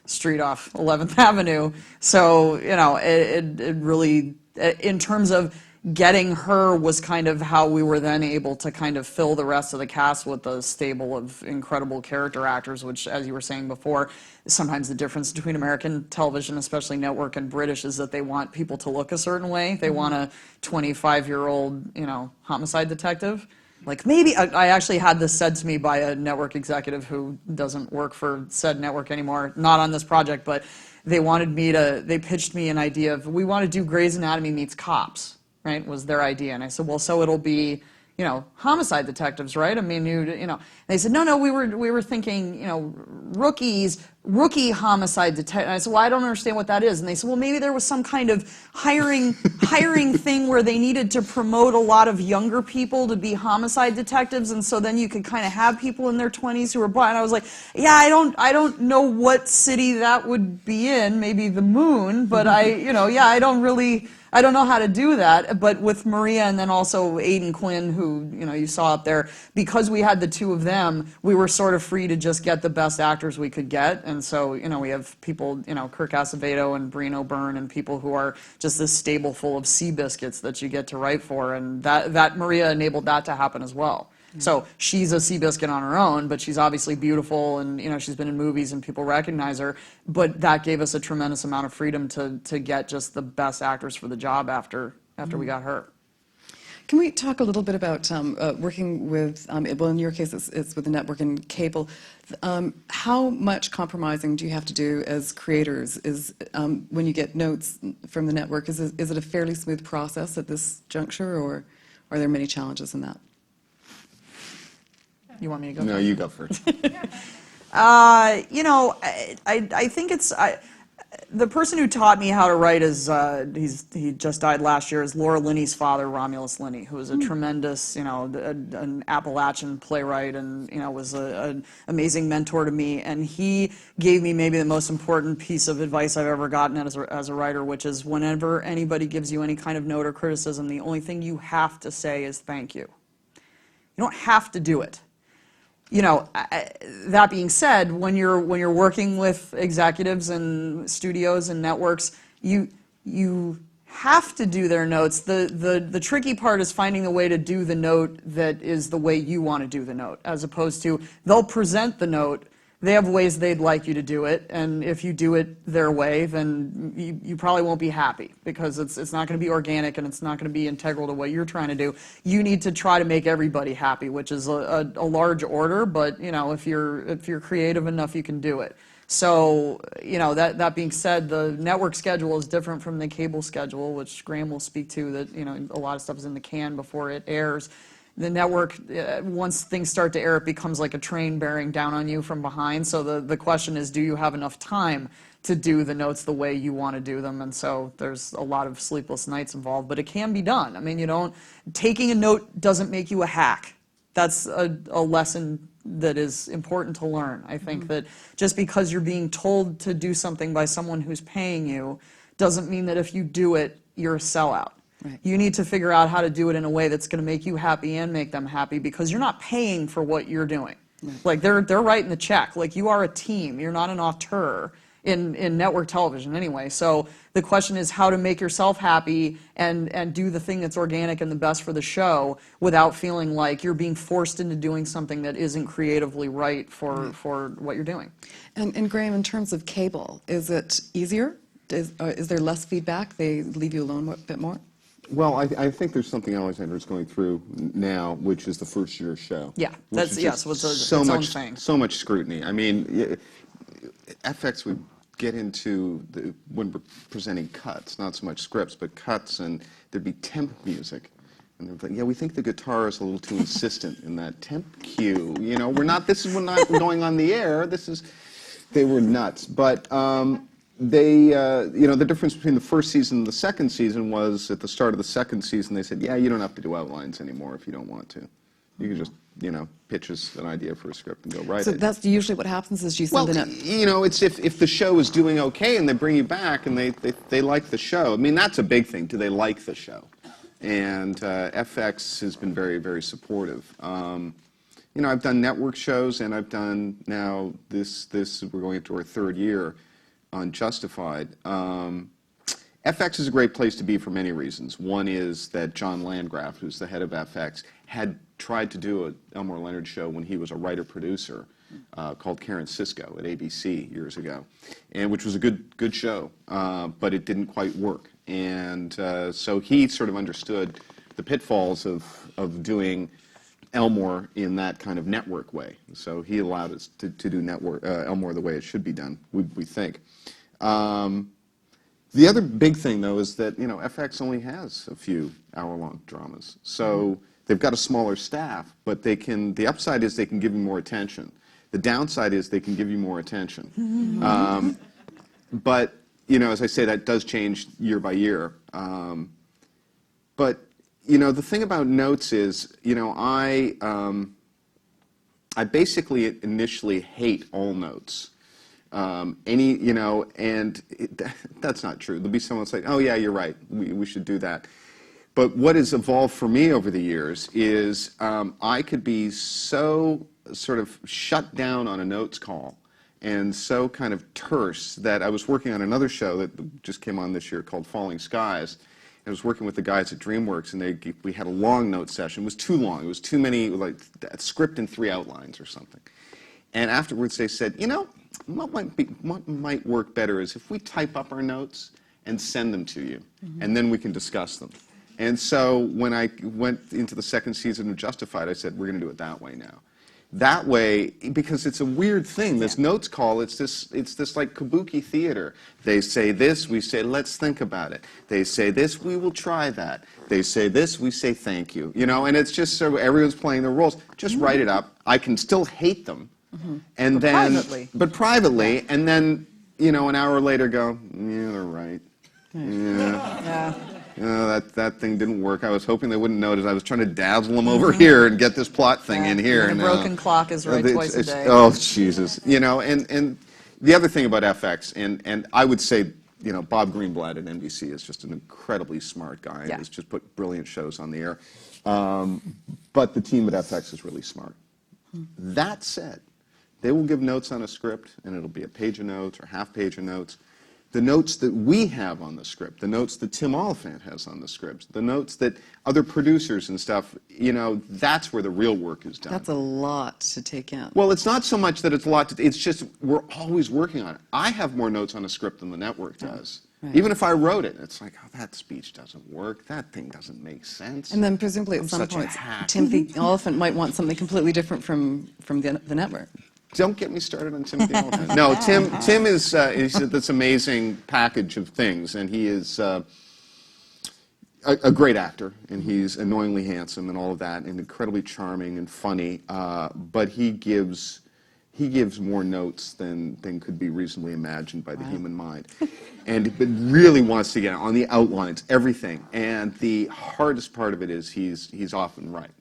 street off 11th Avenue. So, it really, in terms of getting her, was kind of how we were then able to kind of fill the rest of the cast with a stable of incredible character actors, which, as you were saying before, sometimes the difference between American television, especially network, and British, is that they want people to look a certain way. They want a 25-year-old, homicide detective. Like, maybe, I actually had this said to me by a network executive who doesn't work for said network anymore, not on this project, but they pitched me an idea of, we want to do Grey's Anatomy meets Cops. Right, was their idea. And I said, well, so it'll be, homicide detectives, right? I mean, and they said, no, we were thinking, rookie homicide detective. And I said, well, I don't understand what that is. And they said, well, maybe there was some kind of hiring thing where they needed to promote a lot of younger people to be homicide detectives, and so then you could kind of have people in their 20s who are blind. And I was like, yeah, I don't know what city that would be in, maybe the moon, but I don't know how to do that. But with Maria and then also Aidan Quinn, who you saw up there, because we had the two of them, we were sort of free to just get the best actors we could get. And so we have people, Kirk Acevedo and Breen O'Byrne, and people who are just this stable full of sea biscuits that you get to write for, and that Maria enabled that to happen as well. So she's a Seabiscuit on her own, but she's obviously beautiful, and she's been in movies and people recognize her. But that gave us a tremendous amount of freedom to get just the best actors for the job after we got her. Can we talk a little bit about working with, well, in your case, it's with the network and cable. How much compromising do you have to do as creators? Is when you get notes from the network, is it a fairly smooth process at this juncture, or are there many challenges in that? You want me to go? No, you go first. You know, I think it's the person who taught me how to write is he just died last year. Is Laura Linney's father, Romulus Linney, who was a tremendous, you know, an Appalachian playwright, and you know was an amazing mentor to me. And he gave me maybe the most important piece of advice I've ever gotten as a writer, which is whenever anybody gives you any kind of note or criticism, the only thing you have to say is thank you. You don't have to do it. You know, that being said, when you're working with executives and studios and networks, you have to do their notes. The tricky part is finding the way to do the note that is the way you want to do the note, as opposed to they'll present the note. They have ways they'd like you to do it, and if you do it their way, then you probably won't be happy, because it's not going to be organic and it's not going to be integral to what you're trying to do. You need to try to make everybody happy, which is a large order, but you know, if you're creative enough, you can do it. So, you know, that being said, the network schedule is different from the cable schedule, which Graham will speak to, that, you know, a lot of stuff is in the can before it airs. The network, once things start to air, it becomes like a train bearing down on you from behind. So the question is, do you have enough time to do the notes the way you want to do them? And so there's a lot of sleepless nights involved, but it can be done. I mean, taking a note doesn't make you a hack. That's a lesson that is important to learn. I think that just because you're being told to do something by someone who's paying you doesn't mean that if you do it, you're a sellout. Right. You need to figure out how to do it in a way that's going to make you happy and make them happy, because you're not paying for what you're doing. Right. Like they're writing the check. Like you are a team. You're not an auteur in network television anyway. So the question is how to make yourself happy and do the thing that's organic and the best for the show without feeling like you're being forced into doing something that isn't creatively right for what you're doing. And Graham, in terms of cable, is it easier? Is there less feedback? They leave you alone a bit more? Well, I think there's something Alexandra's going through now, which is the first year show. Yeah, that's so it's its own thing. So much scrutiny. I mean, FX would get into when we're presenting cuts, not so much scripts, but cuts, and there'd be temp music. And they'd be like, yeah, we think the guitar is a little too insistent in that temp cue. You know, we're not going on the air. They were nuts. But you know, the difference between the first season and the second season was at the start of the second season, they said, yeah, you don't have to do outlines anymore if you don't want to. You can just, you know, pitch us an idea for a script and go write it. So that's usually what happens, is you send it up. You know, it's if the show is doing okay and they bring you back and they like the show. I mean, that's a big thing. Do they like the show? And FX has been very, very supportive. You know, I've done network shows, and I've done now we're going into our third year on Justified. FX is a great place to be for many reasons. One is that John Landgraf, who's the head of FX, had tried to do a Elmore Leonard show when he was a writer-producer called Karen Sisko at ABC years ago, and which was a good show, but it didn't quite work. And so he sort of understood the pitfalls of doing Elmore in that kind of network way. So he allowed us to do Elmore the way it should be done, we think. The other big thing, though, is that, you know, FX only has a few hour-long dramas. So they've got a smaller staff, but the upside is they can give you more attention. The downside is they can give you more attention. But, you know, as I say, that does change year by year. But, you know, the thing about notes is, you know, I basically initially hate all notes. You know, and that's not true. There'll be someone that's like, oh yeah, you're right, we should do that. But what has evolved for me over the years is I could be so sort of shut down on a notes call and so kind of terse that I was working on another show that just came on this year called Falling Skies. I was working with the guys at DreamWorks, and we had a long note session. It was too long. It was too many, like a script and 3 outlines or something. And afterwards they said, you know, what might work better is if we type up our notes and send them to you, and then we can discuss them. And so when I went into the second season of Justified, I said, we're going to do it that way now. That way, because it's a weird thing. This notes call, it's this like kabuki theater. They say this, we say, let's think about it. They say this, we will try that. They say this, we say thank you. You know, and it's just so everyone's playing their roles. Just write it up. I can still hate them. And But then, privately. But privately, and then, you know, an hour later go, yeah, they're right. Yeah. Yeah. That thing didn't work. I was hoping they wouldn't notice. I was trying to dazzle them over here and get this plot thing in here. The and, broken clock is right twice a day. Oh, Jesus. You know, and the other thing about FX, and I would say, you know, Bob Greenblatt at NBC is just an incredibly smart guy. Yeah. And has just put brilliant shows on the air. But the team at FX is really smart. That said, they will give notes on a script, and it'll be a page of notes or half page of notes. The notes that we have on the script, the notes that Tim Oliphant has on the script, the notes that other producers and stuff, you know, that's where the real work is done. That's a lot to take in. Well, it's not so much that it's a lot, it's just we're always working on it. I have more notes on a script than the network does. Right. Even if I wrote it, it's like, oh, that speech doesn't work, that thing doesn't make sense. And then presumably at I'm some such a point, hack. Timothy Oliphant might want something completely different from the network. Don't get me started on Timothy Oliphant. No, Tim is this amazing package of things, and he is a great actor, and he's annoyingly handsome and all of that, and incredibly charming and funny. But he gives more notes than could be reasonably imagined by the human mind, and but really wants to get on the outlines, everything. And the hardest part of it is he's often right.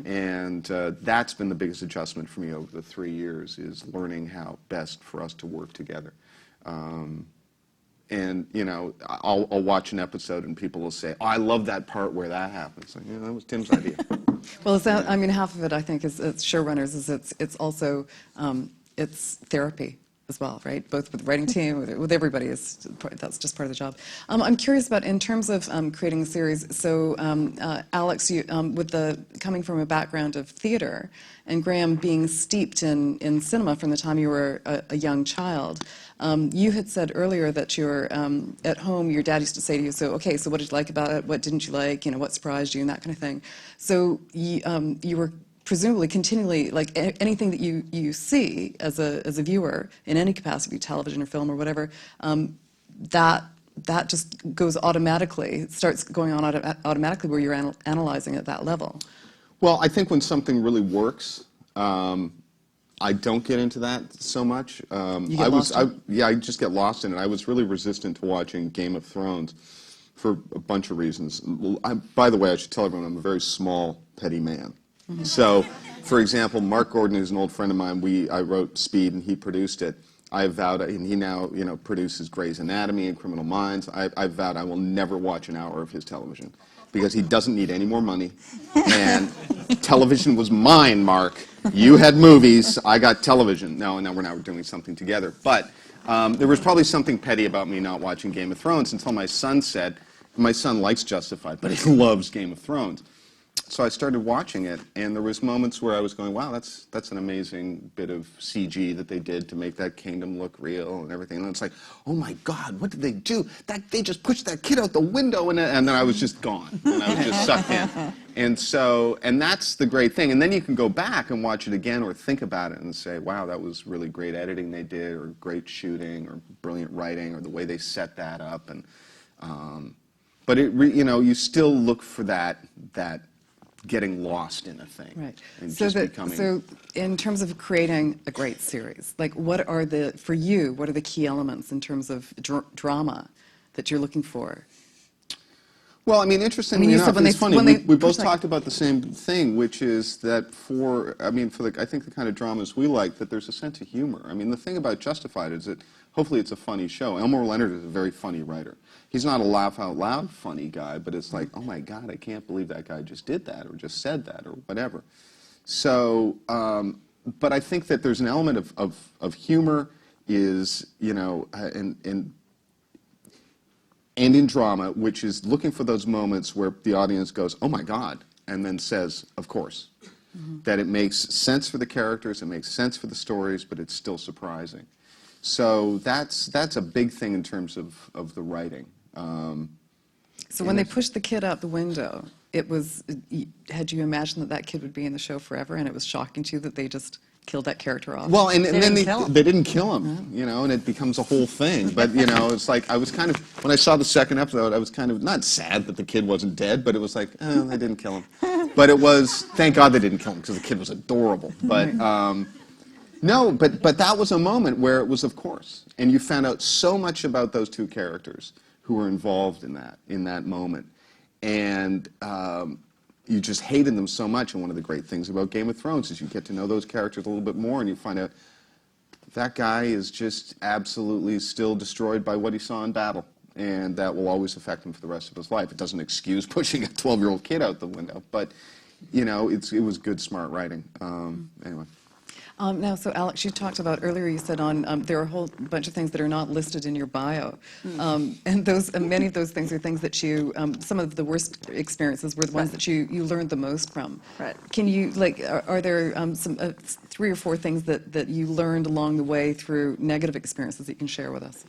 And that's been the biggest adjustment for me over the 3 years, is learning how best for us to work together. And, you know, I'll watch an episode and people will say, oh, I love that part where that happens. Like, yeah, that was Tim's idea. Well, it's not, I mean, half of it, I think, is it's showrunners, is it's also it's therapy as well, right? Both with the writing team, with everybody, that's just part of the job. I'm curious about, in terms of creating a series, so Alex, you, with the coming from a background of theater, and Graham being steeped in cinema from the time you were a young child, you had said earlier that you're at home, your dad used to say to you, so okay, so what did you like about it? What didn't you like? You know, what surprised you, and that kind of thing. So you were presumably continually, like anything that you see as a viewer in any capacity, television or film or whatever, that just goes automatically, starts going on automatically where you're analyzing at that level. Well, I think when something really works, I don't get into that so much. You get lost in it? I just get lost in it. I was really resistant to watching Game of Thrones for a bunch of reasons. By the way, I should tell everyone I'm a very small, petty man. So, for example, Mark Gordon, who's an old friend of mine, I wrote Speed and he produced it. I vowed, and he now, you know, produces Grey's Anatomy and Criminal Minds. I vowed I will never watch an hour of his television because he doesn't need any more money. And television was mine, Mark. You had movies, I got television. No, we're now doing something together. But there was probably something petty about me not watching Game of Thrones until my son said, my son likes Justified, but he loves Game of Thrones. So I started watching it, and there was moments where I was going, wow, that's an amazing bit of CG that they did to make that kingdom look real and everything. And it's like, oh my God, what did they do? They just pushed that kid out the window, and then I was just gone, and I was just sucked in. And that's the great thing. And then you can go back and watch it again or think about it and say, wow, that was really great editing they did, or great shooting, or brilliant writing, or the way they set that up. And but you know, you still look for that getting lost in a thing. Right. And So, just becoming. so in terms of creating a great series, like what are the key elements in terms of drama that you're looking for? Well, I mean, interestingly you said enough, it's funny. We both talked about the same thing, which is that I think the kind of dramas we like, that there's a sense of humor. I mean, the thing about Justified is that hopefully it's a funny show. Elmore Leonard is a very funny writer. He's not a laugh-out-loud funny guy, but it's like, oh my God, I can't believe that guy just did that, or just said that, or whatever. So, but I think that there's an element of humor is, you know, and in drama, which is looking for those moments where the audience goes, oh my God, and then says, of course. That it makes sense for the characters, it makes sense for the stories, but it's still surprising. So that's a big thing in terms of the writing. So when they pushed the kid out the window, had you imagined that that kid would be in the show forever, and it was shocking to you that they just killed that character off? Well, and then didn't kill him. they didn't kill him, you know, and it becomes a whole thing. But, you know, it's like, I was kind of, when I saw the second episode, I was kind of, not sad that the kid wasn't dead, but it was like, oh, they didn't kill him. But it was, thank God they didn't kill him, because the kid was adorable. But, no, but that was a moment where it was, of course. And you found out so much about those two characters who were involved in that moment. And you just hated them so much. And one of the great things about Game of Thrones is you get to know those characters a little bit more, and you find out that guy is just absolutely still destroyed by what he saw in battle. And that will always affect him for the rest of his life. It doesn't excuse pushing a 12-year-old kid out the window. But, you know, it was good, smart writing. Anyway. Now, so Alex, you talked about earlier, you said there are a whole bunch of things that are not listed in your bio. And many of those things are things that you, some of the worst experiences were the ones that you learned the most from. Right. Can you, like, are there some 3 or 4 things that you learned along the way through negative experiences that you can share with us?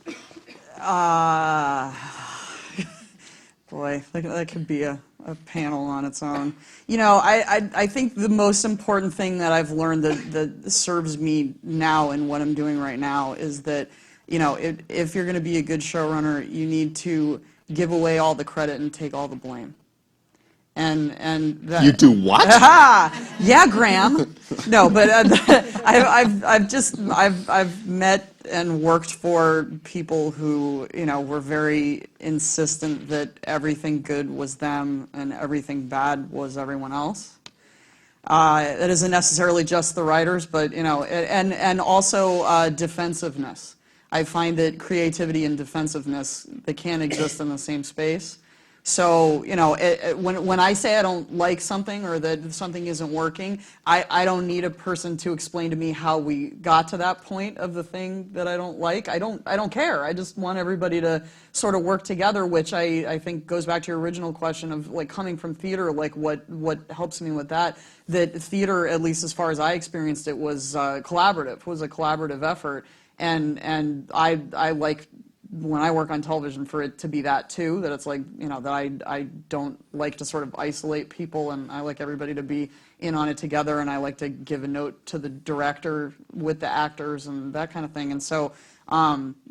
Boy, that could be a panel on its own. You know, I think the most important thing that I've learned that serves me now in what I'm doing right now is that, you know, if you're going to be a good showrunner, you need to give away all the credit and take all the blame. And that, You do what? yeah, Graham. No, but I've met and worked for people who, you know, were very insistent that everything good was them and everything bad was everyone else. That isn't necessarily just the writers, but, you know, and also defensiveness. I find that creativity and defensiveness, they can't exist in the same space. So, you know, when I say I don't like something or that something isn't working, I don't need a person to explain to me how we got to that point of the thing that I don't like. I don't care. I just want everybody to sort of work together, which I think goes back to your original question of, like, coming from theater, like what helps me with that theater, at least as far as I experienced it, was collaborative, was a collaborative effort. And I like, when I work on television, for it to be that too, that it's like, you know, that I don't like to sort of isolate people, and I like everybody to be in on it together, and I like to give a note to the director with the actors and that kind of thing. And so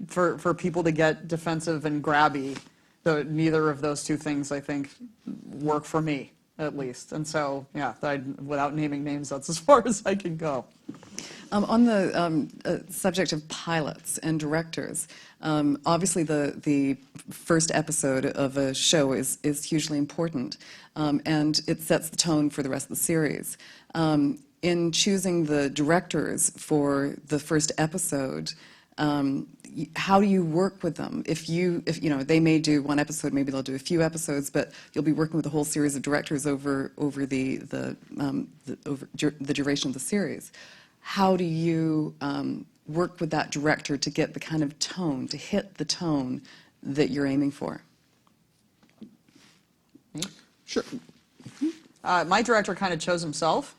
for people to get defensive and grabby, neither of those two things, I think, work for me, at least. And so, yeah, without naming names, that's as far as I can go. On the subject of pilots and directors, obviously the first episode of a show is hugely important, and it sets the tone for the rest of the series. In choosing the directors for the first episode, how do you work with them? If you know, they may do one episode, maybe they'll do a few episodes, but you'll be working with a whole series of directors over the duration of the series. How do you work with that director to get the kind of tone, to hit the tone that you're aiming for? Sure. My director kind of chose himself.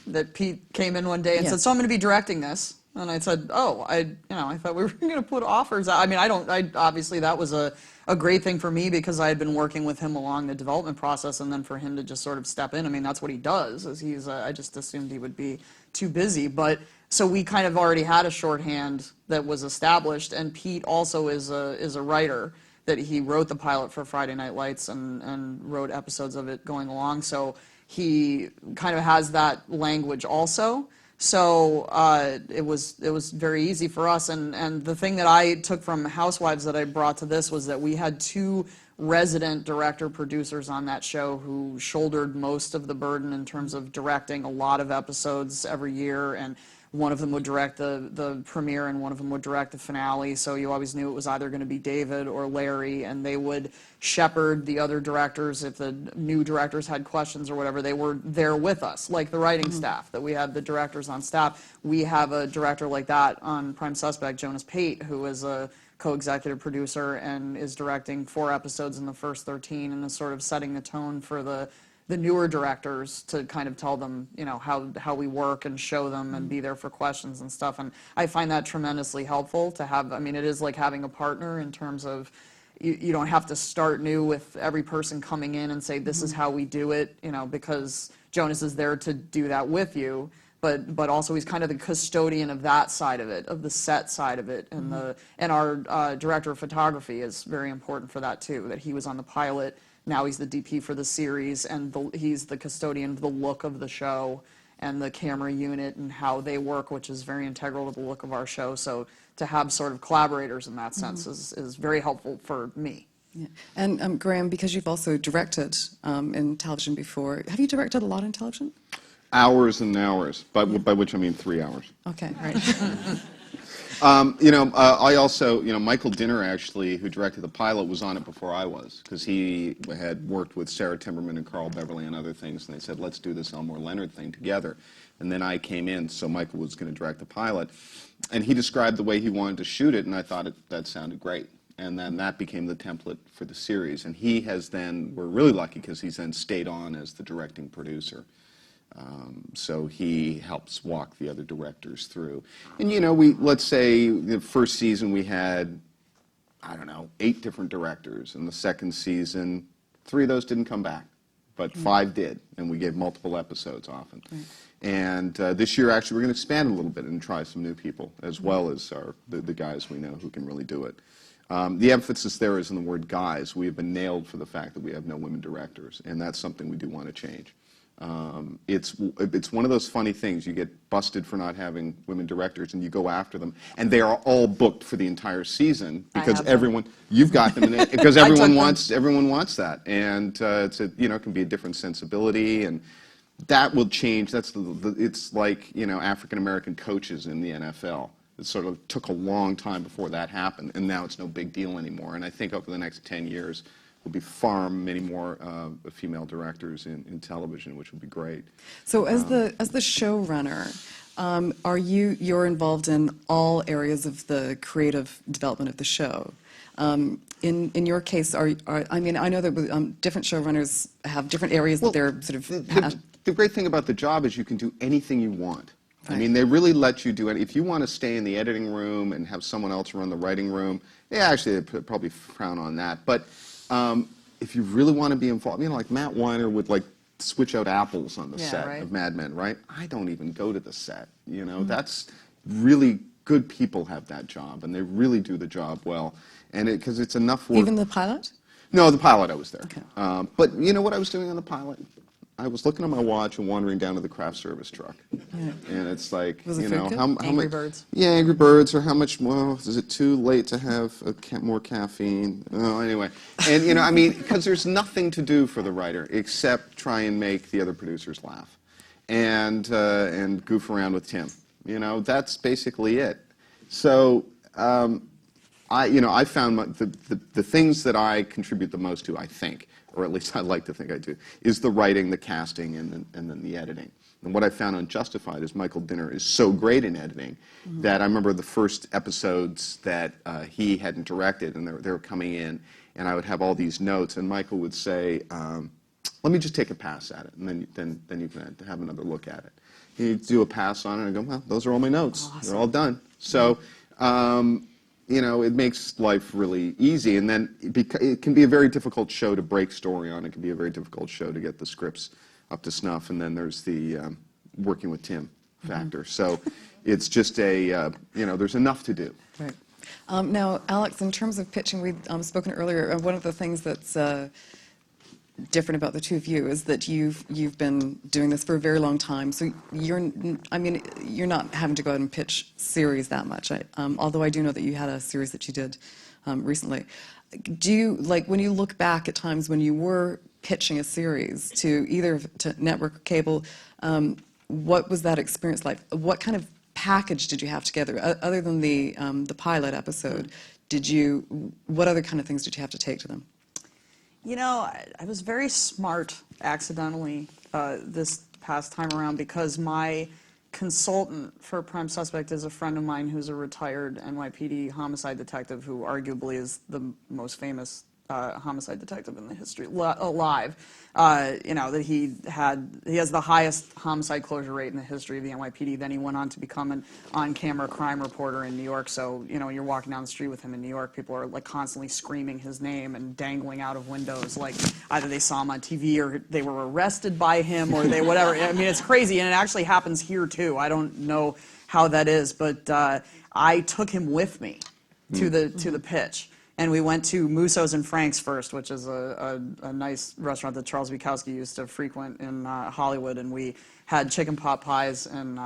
That Pete came in one day and Yes. said, "So I'm going to be directing this." And I said, "Oh, I thought we were going to put offers out." I mean, obviously that was a great thing for me because I had been working with him along the development process, and then for him to just sort of step in. I mean, that's what he does. I just assumed he would be too busy, but so we kind of already had a shorthand that was established, and Pete also is a writer. That he wrote the pilot for Friday Night Lights and wrote episodes of it going along, so he kind of has that language also. So it was very easy for us, and the thing that I took from Housewives that I brought to this was that we had 2 resident director producers on that show who shouldered most of the burden in terms of directing a lot of episodes every year, and one of them would direct the premiere and one of them would direct the finale, so you always knew it was either going to be David or Larry, and they would shepherd the other directors. If the new directors had questions or whatever, they were there with us, like the writing staff, that we had the directors on staff. We have a director like that on Prime Suspect, Jonas Pate, who is a co-executive producer and is directing 4 episodes in the first 13 and is sort of setting the tone for the newer directors to kind of tell them, you know, how we work and show them and be there for questions and stuff. And I find that tremendously helpful to have. I mean, it is like having a partner in terms of, you don't have to start new with every person coming in and say, this is how we do it, because Jonas is there to do that with you. But also he's kind of the custodian of that side of it, of the set side of it. And our director of photography is very important for that too, that he was on the pilot. Now he's the DP for the series, and he's the custodian of the look of the show and the camera unit and how they work, which is very integral to the look of our show. So to have sort of collaborators in that sense is very helpful for me. Yeah. And Graham, because you've also directed in television before, have you directed a lot in television? Hours and hours, by which I mean 3 hours. Okay, right. I also, Michael Dinner actually, who directed the pilot, was on it before I was, because he had worked with Sarah Timberman and Carl Beverly and other things, and they said, let's do this Elmore Leonard thing together. And then I came in, so Michael was going to direct the pilot. And he described the way he wanted to shoot it, and I thought that sounded great. And then that became the template for the series. And he has then, we're really lucky because he's then stayed on as the directing producer. So he helps walk the other directors through. And let's say the first season we had, 8 different directors. And the second season, 3 of those didn't come back, but 5 did. And we gave multiple episodes often. Right. And this year, actually, we're going to expand a little bit and try some new people, as well as the guys we know who can really do it. The emphasis there is in the word guys. We have been nailed for the fact that we have no women directors, and that's something we do want to change. It's one of those funny things. You get busted for not having women directors, and you go after them, and they are all booked for the entire season because you've got them, because everyone wants that, and it can be a different sensibility, and that will change. It's like African American coaches in the NFL. It sort of took a long time before that happened, and now it's no big deal anymore. And I think over the next 10 years. Will be far many more female directors in television, which would be great. So as the showrunner, you're involved in all areas of the creative development of the show. In your case, I know that different showrunners have different areas that they're sort of. The great thing about the job is you can do anything you want. Right. I mean, they really let you do it. If you want to stay in the editing room and have someone else run the writing room, they probably frown on that. But if you really want to be involved, like Matt Weiner would switch out apples on the set of Mad Men, right? I don't even go to the set. That's really good people have that job, and they really do the job well. And because it's enough work. Even the pilot? No, the pilot I was there. Okay. But you know what I was doing on the pilot? I was looking at my watch and wandering down to the craft service truck. Yeah. And it's like, was it food good? how Angry Birds. Yeah, Angry Birds, or how much, is it too late to have more caffeine? Oh, anyway. And, because there's nothing to do for the writer except try and make the other producers laugh and goof around with Tim. That's basically it. So, I found the things that I contribute the most to, I think, or at least I like to think I do, is the writing, the casting, and then the editing. And what I found on Justified is Michael Dinner is so great in editing that I remember the first episodes that he hadn't directed, and they were coming in, and I would have all these notes, and Michael would say, let me just take a pass at it, and then you can have another look at it. He'd do a pass on it, and I go, well, those are all my notes. Awesome. They're all done. So, it makes life really easy, and then it can be a very difficult show to break story on. It can be a very difficult show to get the scripts up to snuff, and then there's the working with Tim factor. So it's just there's enough to do. Right. Now, Alex, in terms of pitching, we've spoken earlier, one of the things that's different about the two of you is that you've been doing this for a very long time. So you're not having to go out and pitch series that much. Although I do know that you had a series that you did recently. Do you, when you look back at times when you were pitching a series to either to network or cable, what was that experience like? What kind of package did you have together other than the pilot episode? What other kind of things did you have to take to them? I was very smart accidentally this past time around because my consultant for Prime Suspect is a friend of mine who's a retired NYPD homicide detective who arguably is the most famous homicide detective in the history alive. That he has the highest homicide closure rate in the history of the NYPD. Then he went on to become an on-camera crime reporter in New York. So you're walking down the street with him in New York, people are like constantly screaming his name and dangling out of windows, like either they saw him on TV or they were arrested by him or they whatever. I mean, it's crazy, and it actually happens here too. I don't know how that is, but I took him with me to the pitch. And we went to Musso's and Frank's first, which is a nice restaurant that Charles Bukowski used to frequent in Hollywood. And we had chicken pot pies and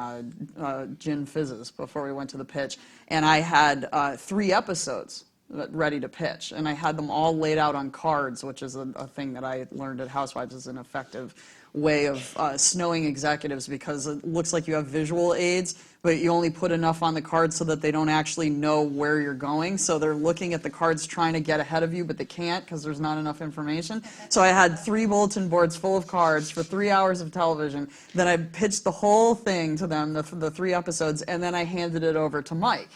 gin fizzes before we went to the pitch. And I had 3 episodes ready to pitch. And I had them all laid out on cards, which is a thing that I learned at Housewives is an effective way of snowing executives, because it looks like you have visual aids, but you only put enough on the card so that they don't actually know where you're going. So they're looking at the cards trying to get ahead of you, but they can't because there's not enough information. So I had 3 bulletin boards full of cards for 3 hours of television. Then I pitched the whole thing to them, the 3 episodes, and then I handed it over to Mike,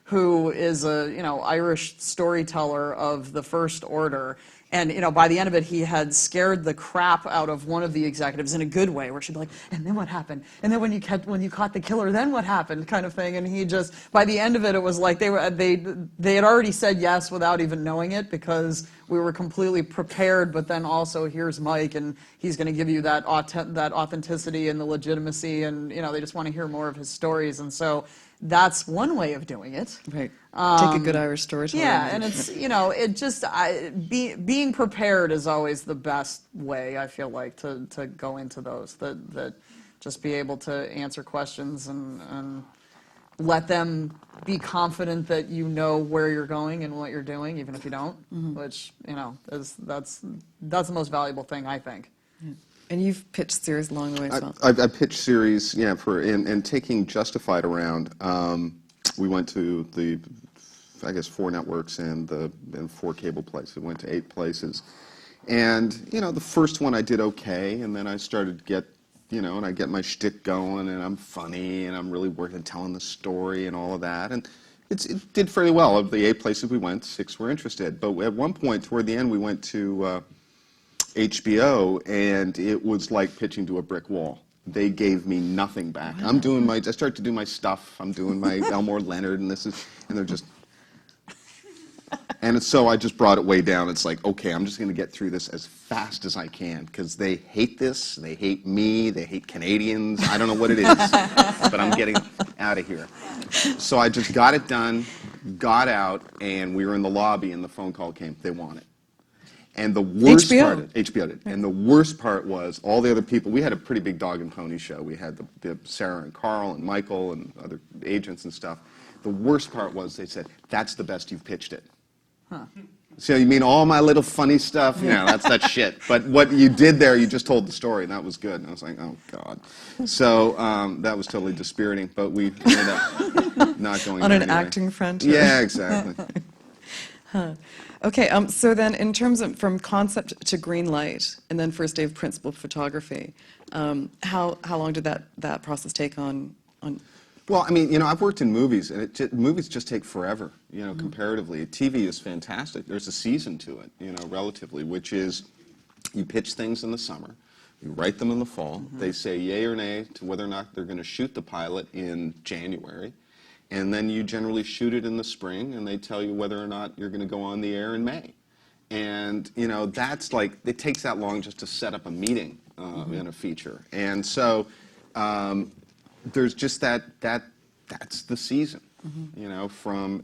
who is a Irish storyteller of the First Order. And by the end of it, he had scared the crap out of one of the executives in a good way, where she'd be like, "And then what happened? And then when you caught the killer, then what happened?" kind of thing. And he just, by the end of it, it was like they had already said yes without even knowing it, because we were completely prepared. But then also here's Mike, and he's going to give you that authenticity and the legitimacy, and they just want to hear more of his stories. And so that's one way of doing it. Right. Take a good Irish storyteller. Yeah, and it's, it just, being prepared is always the best way, I feel like, to go into those, that just be able to answer questions and let them be confident that you know where you're going and what you're doing, even if you don't, which, that's the most valuable thing, I think. Yeah. And you've pitched series along the way as well. I pitched series, and taking Justified around. We went to the, 4 networks and 4 cable places. We went to 8 places. And, the first one I did okay, and then I started to get, and I get my shtick going, and I'm funny, and I'm really working at telling the story and all of that. And it did fairly well. Of the 8 places we went, 6 were interested. But at one point, toward the end, we went to HBO, and it was like pitching to a brick wall. They gave me nothing back. Wow. I start to do my stuff. I'm doing my Elmore Leonard, and they're just, and so I just brought it way down. It's like, okay, I'm just going to get through this as fast as I can, because they hate this, they hate me, they hate Canadians. I don't know what it is, but I'm getting out of here. So I just got it done, got out, and we were in the lobby, and the phone call came. They want it. And the worst HBO did. And the worst part was all the other people. We had a pretty big dog and pony show. We had the Sarah and Carl and Michael and other agents and stuff. The worst part was they said, "That's the best you've pitched it." Huh. So you mean all my little funny stuff? No, that's shit. But what you did there, you just told the story, and that was good. And I was like, oh God. So that was totally dispiriting. But we ended up not going on there an anyway. acting front. Yeah, exactly. Huh. Okay, so then in terms of from concept to green light, and then first day of principal photography, how long did that process take on? Well, I mean, I've worked in movies, and movies just take forever, comparatively. TV is fantastic. There's a season to it, relatively, which is you pitch things in the summer, you write them in the fall, they say yay or nay to whether or not they're going to shoot the pilot in January. And then you generally shoot it in the spring, and they tell you whether or not you're going to go on the air in May. And, that's like, it takes that long just to set up a meeting in a feature. And so there's just that's the season,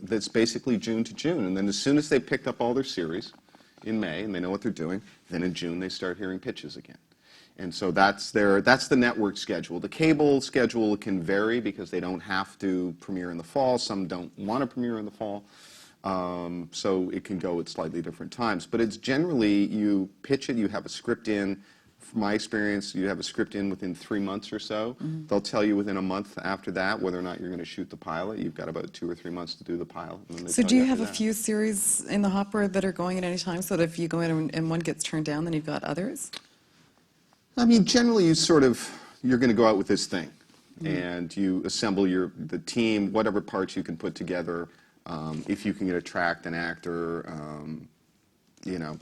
that's basically June to June. And then as soon as they picked up all their series in May, and they know what they're doing, then in June they start hearing pitches again. And so that's the network schedule. The cable schedule can vary because they don't have to premiere in the fall. Some don't want to premiere in the fall. So it can go at slightly different times. But it's generally, you pitch it, you have a script in. From my experience, you have a script in within 3 months or so. They'll tell you within a month after that whether or not you're going to shoot the pilot. You've got about 2 or 3 months to do the pilot. And then they So tell do you after have a that. few series in the hopper that are going at any time, so that if you go in and one gets turned down, then you've got others? I mean, generally, you're going to go out with this thing, and you assemble the team, whatever parts you can put together. If you can attract an actor,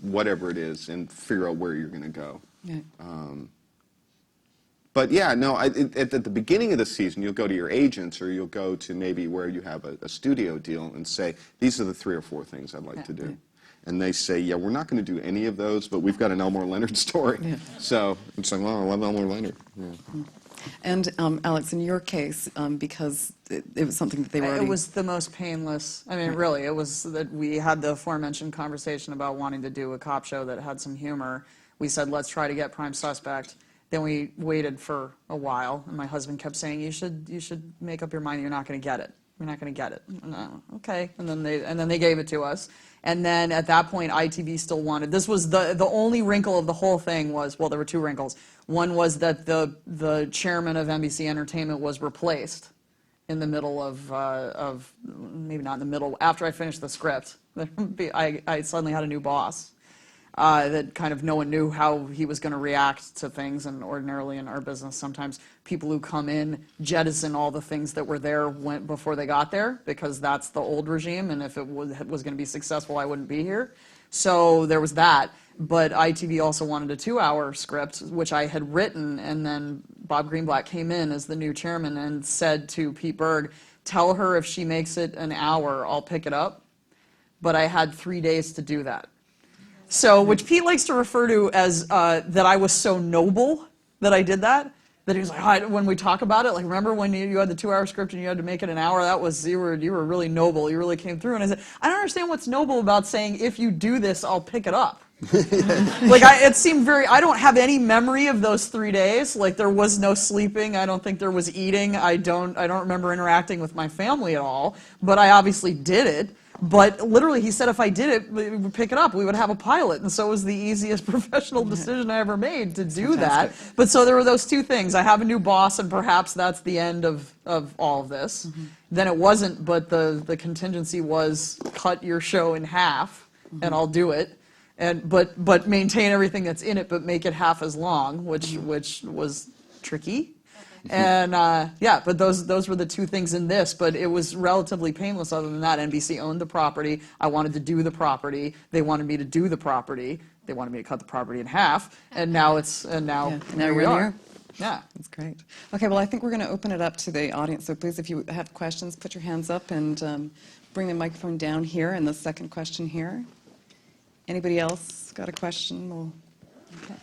whatever it is, and figure out where you're going to go. Yeah. But yeah, no, at the beginning of the season, you'll go to your agents, or you'll go to maybe where you have a studio deal and say, these are the 3 or 4 things I'd like to do. And they say, yeah, we're not going to do any of those, but we've got an Elmore Leonard story. Yeah. So it's like, well, I love Elmore Leonard. Yeah. And Alex, in your case, because it was something that they were already... It was the most painless. I mean, really, it was that we had the aforementioned conversation about wanting to do a cop show that had some humor. We said, let's try to get Prime Suspect. Then we waited for a while, and my husband kept saying, you should make up your mind you're not going to get it. You're not going to get it. No, okay. And then they gave it to us. And then at that point, ITV still wanted. This was the only wrinkle of the whole thing was, well, there were 2 wrinkles. One was that the chairman of NBC Entertainment was replaced in the middle of maybe not in the middle, after I finished the script. I suddenly had a new boss. That kind of no one knew how he was going to react to things, and ordinarily in our business, sometimes people who come in jettison all the things that were there before they got there, because that's the old regime, and if it was going to be successful, I wouldn't be here. So there was that, but ITV also wanted a 2-hour script, which I had written, and then Bob Greenblatt came in as the new chairman and said to Pete Berg, tell her if she makes it an hour, I'll pick it up. But I had 3 days to do that. So, which Pete likes to refer to as that I was so noble that I did that. That he was like, when we talk about it, like, remember when you had the 2-hour script and you had to make it an hour? That was, you were really noble. You really came through. And I said, I don't understand what's noble about saying, if you do this, I'll pick it up. Like, it seemed very, I don't have any memory of those 3 days. Like, there was no sleeping. I don't think there was eating. I don't remember interacting with my family at all. But I obviously did it. But literally, he said if I did it, we would pick it up. We would have a pilot. And so it was the easiest professional decision I ever made to do that. But so there were those 2 things. I have a new boss, and perhaps that's the end of all of this. Then it wasn't, but the contingency was cut your show in half, and I'll do it. But maintain everything that's in it, but make it half as long, which was tricky. And yeah, but those were the 2 things in this, but it was relatively painless. Other than that, NBC owned the property. I wanted to do the property. They wanted me to do the property. They wanted me to cut the property in half. And now now here we you're are. here. Yeah. That's great. Okay, well, I think we're going to open it up to the audience. So please, if you have questions, put your hands up and bring the microphone down here. And the second question here. Anybody else got a question? Okay,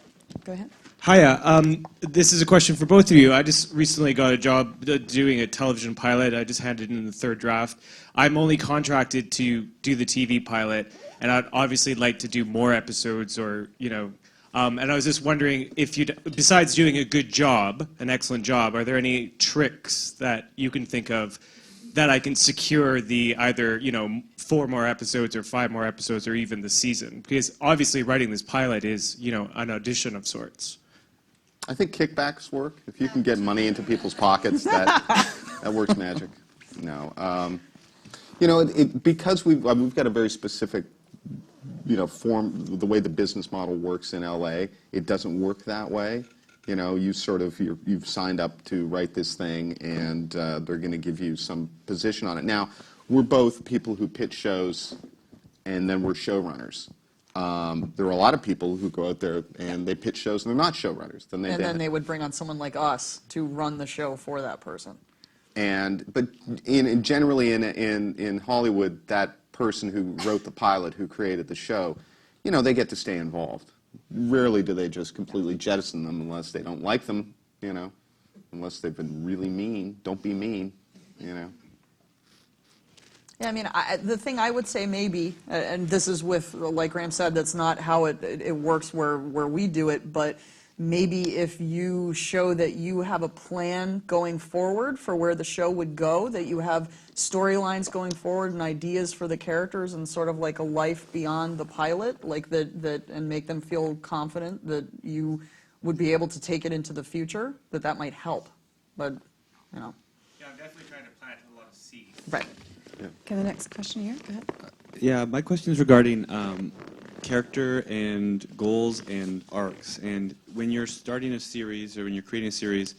go ahead. Hiya. This is a question for both of you. I just recently got a job doing a television pilot. I just handed in the 3rd draft. I'm only contracted to do the TV pilot, and I'd obviously like to do more episodes, or and I was just wondering if besides doing a good job, an excellent job, are there any tricks that you can think of that I can secure the either 4 more episodes or 5 more episodes or even the season? Because obviously writing this pilot is an audition of sorts. I think kickbacks work. If you can get money into people's pockets, that works magic. No, because we've got a very specific, form. The way the business model works in LA, it doesn't work that way. You've signed up to write this thing, and they're going to give you some position on it. Now, we're both people who pitch shows, and then we're showrunners. There are a lot of people who go out there and they pitch shows and they're not showrunners. Then they would bring on someone like us to run the show for that person. But generally in Hollywood, that person who wrote the pilot, who created the show, they get to stay involved. Rarely do they just completely jettison them unless they don't like them, unless they've been really mean. Don't be mean, Yeah, I mean, the thing I would say maybe, and this is with, like Graham said, that's not how it works where we do it, but maybe if you show that you have a plan going forward for where the show would go, that you have storylines going forward and ideas for the characters and sort of like a life beyond the pilot, like that and make them feel confident that you would be able to take it into the future, that might help. But, Yeah, I'm definitely trying to plant a lot of seeds. Right. Okay, the next question here. Go ahead. Yeah, my question is regarding character and goals and arcs. And when you're starting a series or when you're creating a series,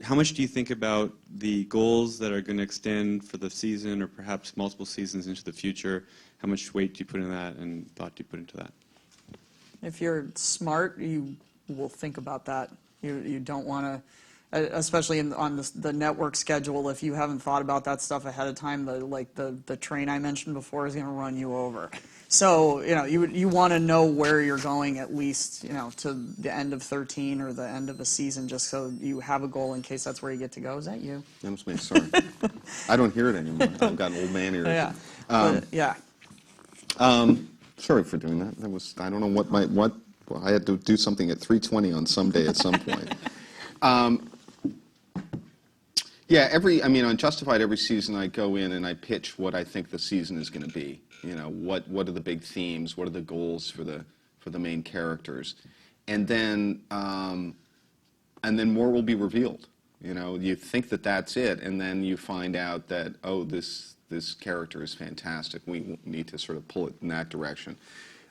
how much do you think about the goals that are going to extend for the season or perhaps multiple seasons into the future? How much weight do you put in that and thought do you put into that? If you're smart, you will think about that. You don't want to, especially on the network schedule, if you haven't thought about that stuff ahead of time, the train I mentioned before is going to run you over. So, you want to know where you're going at least, to the end of 13 or the end of a season, just so you have a goal in case that's where you get to go. Is that you? That was me, sorry. I don't hear it anymore. I've got old man ears. Yeah. Yeah. Sorry for doing that. I don't know what I had to do something at 3:20 on some day at some point. On Justified, every season I go in and I pitch what I think the season is going to be. What are the big themes? What are the goals for the main characters? And then more will be revealed. You think that that's it, and then you find out that, oh, this character is fantastic. We need to sort of pull it in that direction.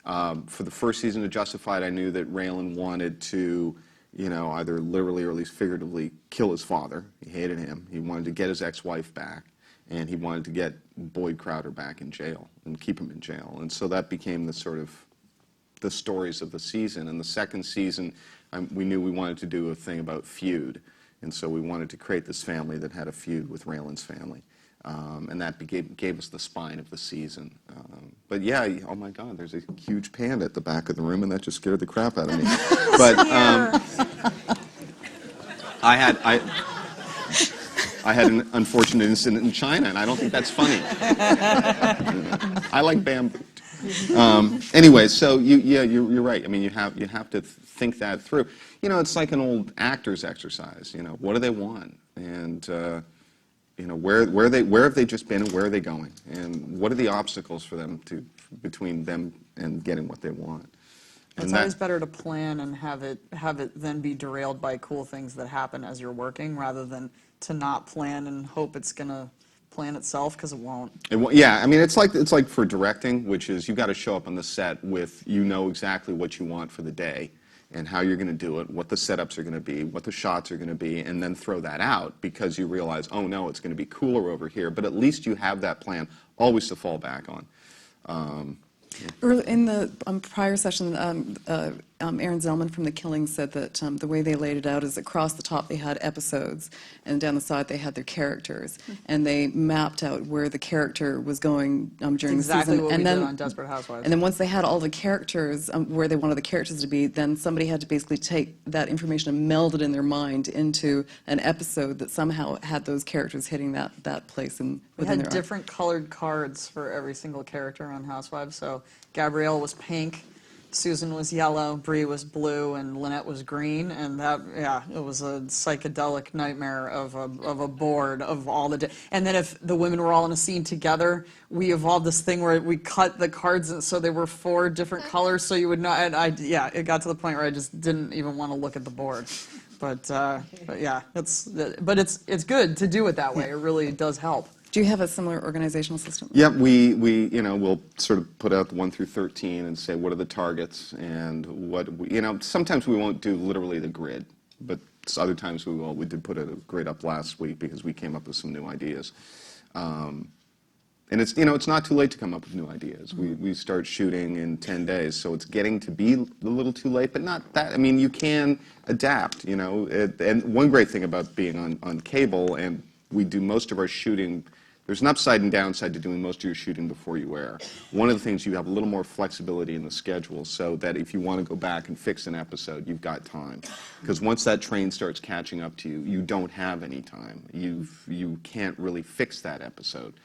For the first season of Justified, I knew that Raylan wanted to, either literally or at least figuratively kill his father. He hated him. He wanted to get his ex-wife back, and he wanted to get Boyd Crowder back in jail and keep him in jail. And so that became the stories of the season. And the second season, we knew we wanted to do a thing about feud. And so we wanted to create this family that had a feud with Raylan's family. And that gave us the spine of the season. But yeah, oh my God, there's a huge panda at the back of the room, and that just scared the crap out of me. But I had an unfortunate incident in China, and I don't think that's funny. I like bamboo. Anyway, so you're right. I mean, you have to think that through. It's like an old actor's exercise. What do they want? And where have they just been, and where are they going, and what are the obstacles for them between them and getting what they want? It's always better to plan and have it then be derailed by cool things that happen as you're working, rather than to not plan and hope it's gonna plan itself, because it won't. Yeah, I mean, it's like for directing, which is you got to show up on the set with exactly what you want for the day, and how you're going to do it, what the setups are going to be, what the shots are going to be, and then throw that out because you realize, oh no, it's going to be cooler over here. But at least you have that plan always to fall back on. In the prior session, Aaron Zellman from The Killing said that the way they laid it out is across the top they had episodes, and down the side they had their characters, and they mapped out where the character was going during the season. Exactly what we did on Desperate Housewives. And then once they had all the characters where they wanted the characters to be, then somebody had to basically take that information and meld it in their mind into an episode that somehow had those characters hitting that place We within had their different colored cards for every single character on Housewives. So Gabrielle was pink, Susan was yellow, Bree was blue, and Lynette was green. And it was a psychedelic nightmare of a board of all the. And then if the women were all in a scene together, we evolved this thing where we cut the cards so they were 4 different colors, so you would not. And it got to the point where I just didn't even want to look at the board. But yeah, it's good to do it that way. It really does help. Do you have a similar organizational system? Yeah, we'll sort of put out the 1 through 13 and say what are the targets, and sometimes we won't do literally the grid, but other times we will. We did put a grid up last week because we came up with some new ideas. And it's not too late to come up with new ideas. We start shooting in 10 days, so it's getting to be a little too late, but not that. I mean, you can adapt, and one great thing about being on cable, and we do most of our shooting. There's an upside and downside to doing most of your shooting before you air. One of the things, you have a little more flexibility in the schedule, so that if you want to go back and fix an episode, you've got time. Because once that train starts catching up to you, you don't have any time. You can't really fix that episode.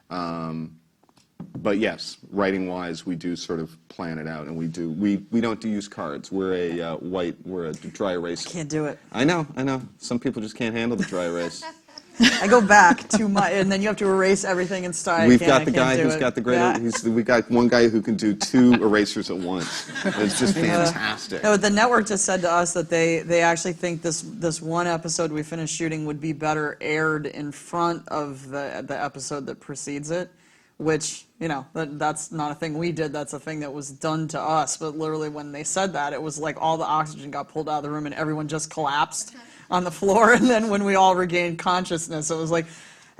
But yes, writing-wise, we do sort of plan it out, and we don't use cards. We're a dry erase. Can't do it. I know. Some people just can't handle the dry erase. I go back too much, and then you have to erase everything in style. We've got the guy who's got the great. Yeah. We got one guy who can do 2 erasers at once. It's just fantastic. No, the network just said to us that they actually think this one episode we finished shooting would be better aired in front of the episode that precedes it, which that's not a thing we did. That's a thing that was done to us. But literally, when they said that, it was like all the oxygen got pulled out of the room and everyone just collapsed on the floor. And then when we all regained consciousness, it was like,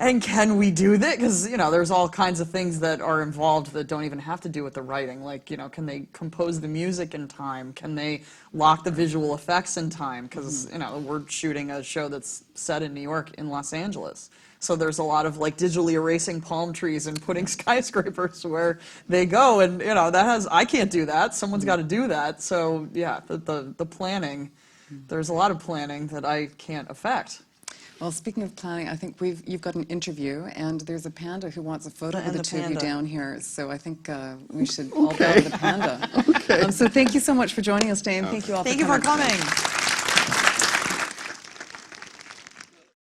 And can we do that? Because, there's all kinds of things that are involved that don't even have to do with the writing. Like, can they compose the music in time? Can they lock the visual effects in time? Because, we're shooting a show that's set in New York in Los Angeles. So there's a lot of like digitally erasing palm trees and putting skyscrapers where they go. And, I can't do that. Someone's got to do that. So, yeah, the planning, there's a lot of planning that I can't affect. Well, speaking of planning, I think you've got an interview, and there's a panda who wants a photo And of the the two of you panda. down here. So I think we should all bow to the panda. So thank you so much for joining us today, and thank you all Thank you for coming. coming.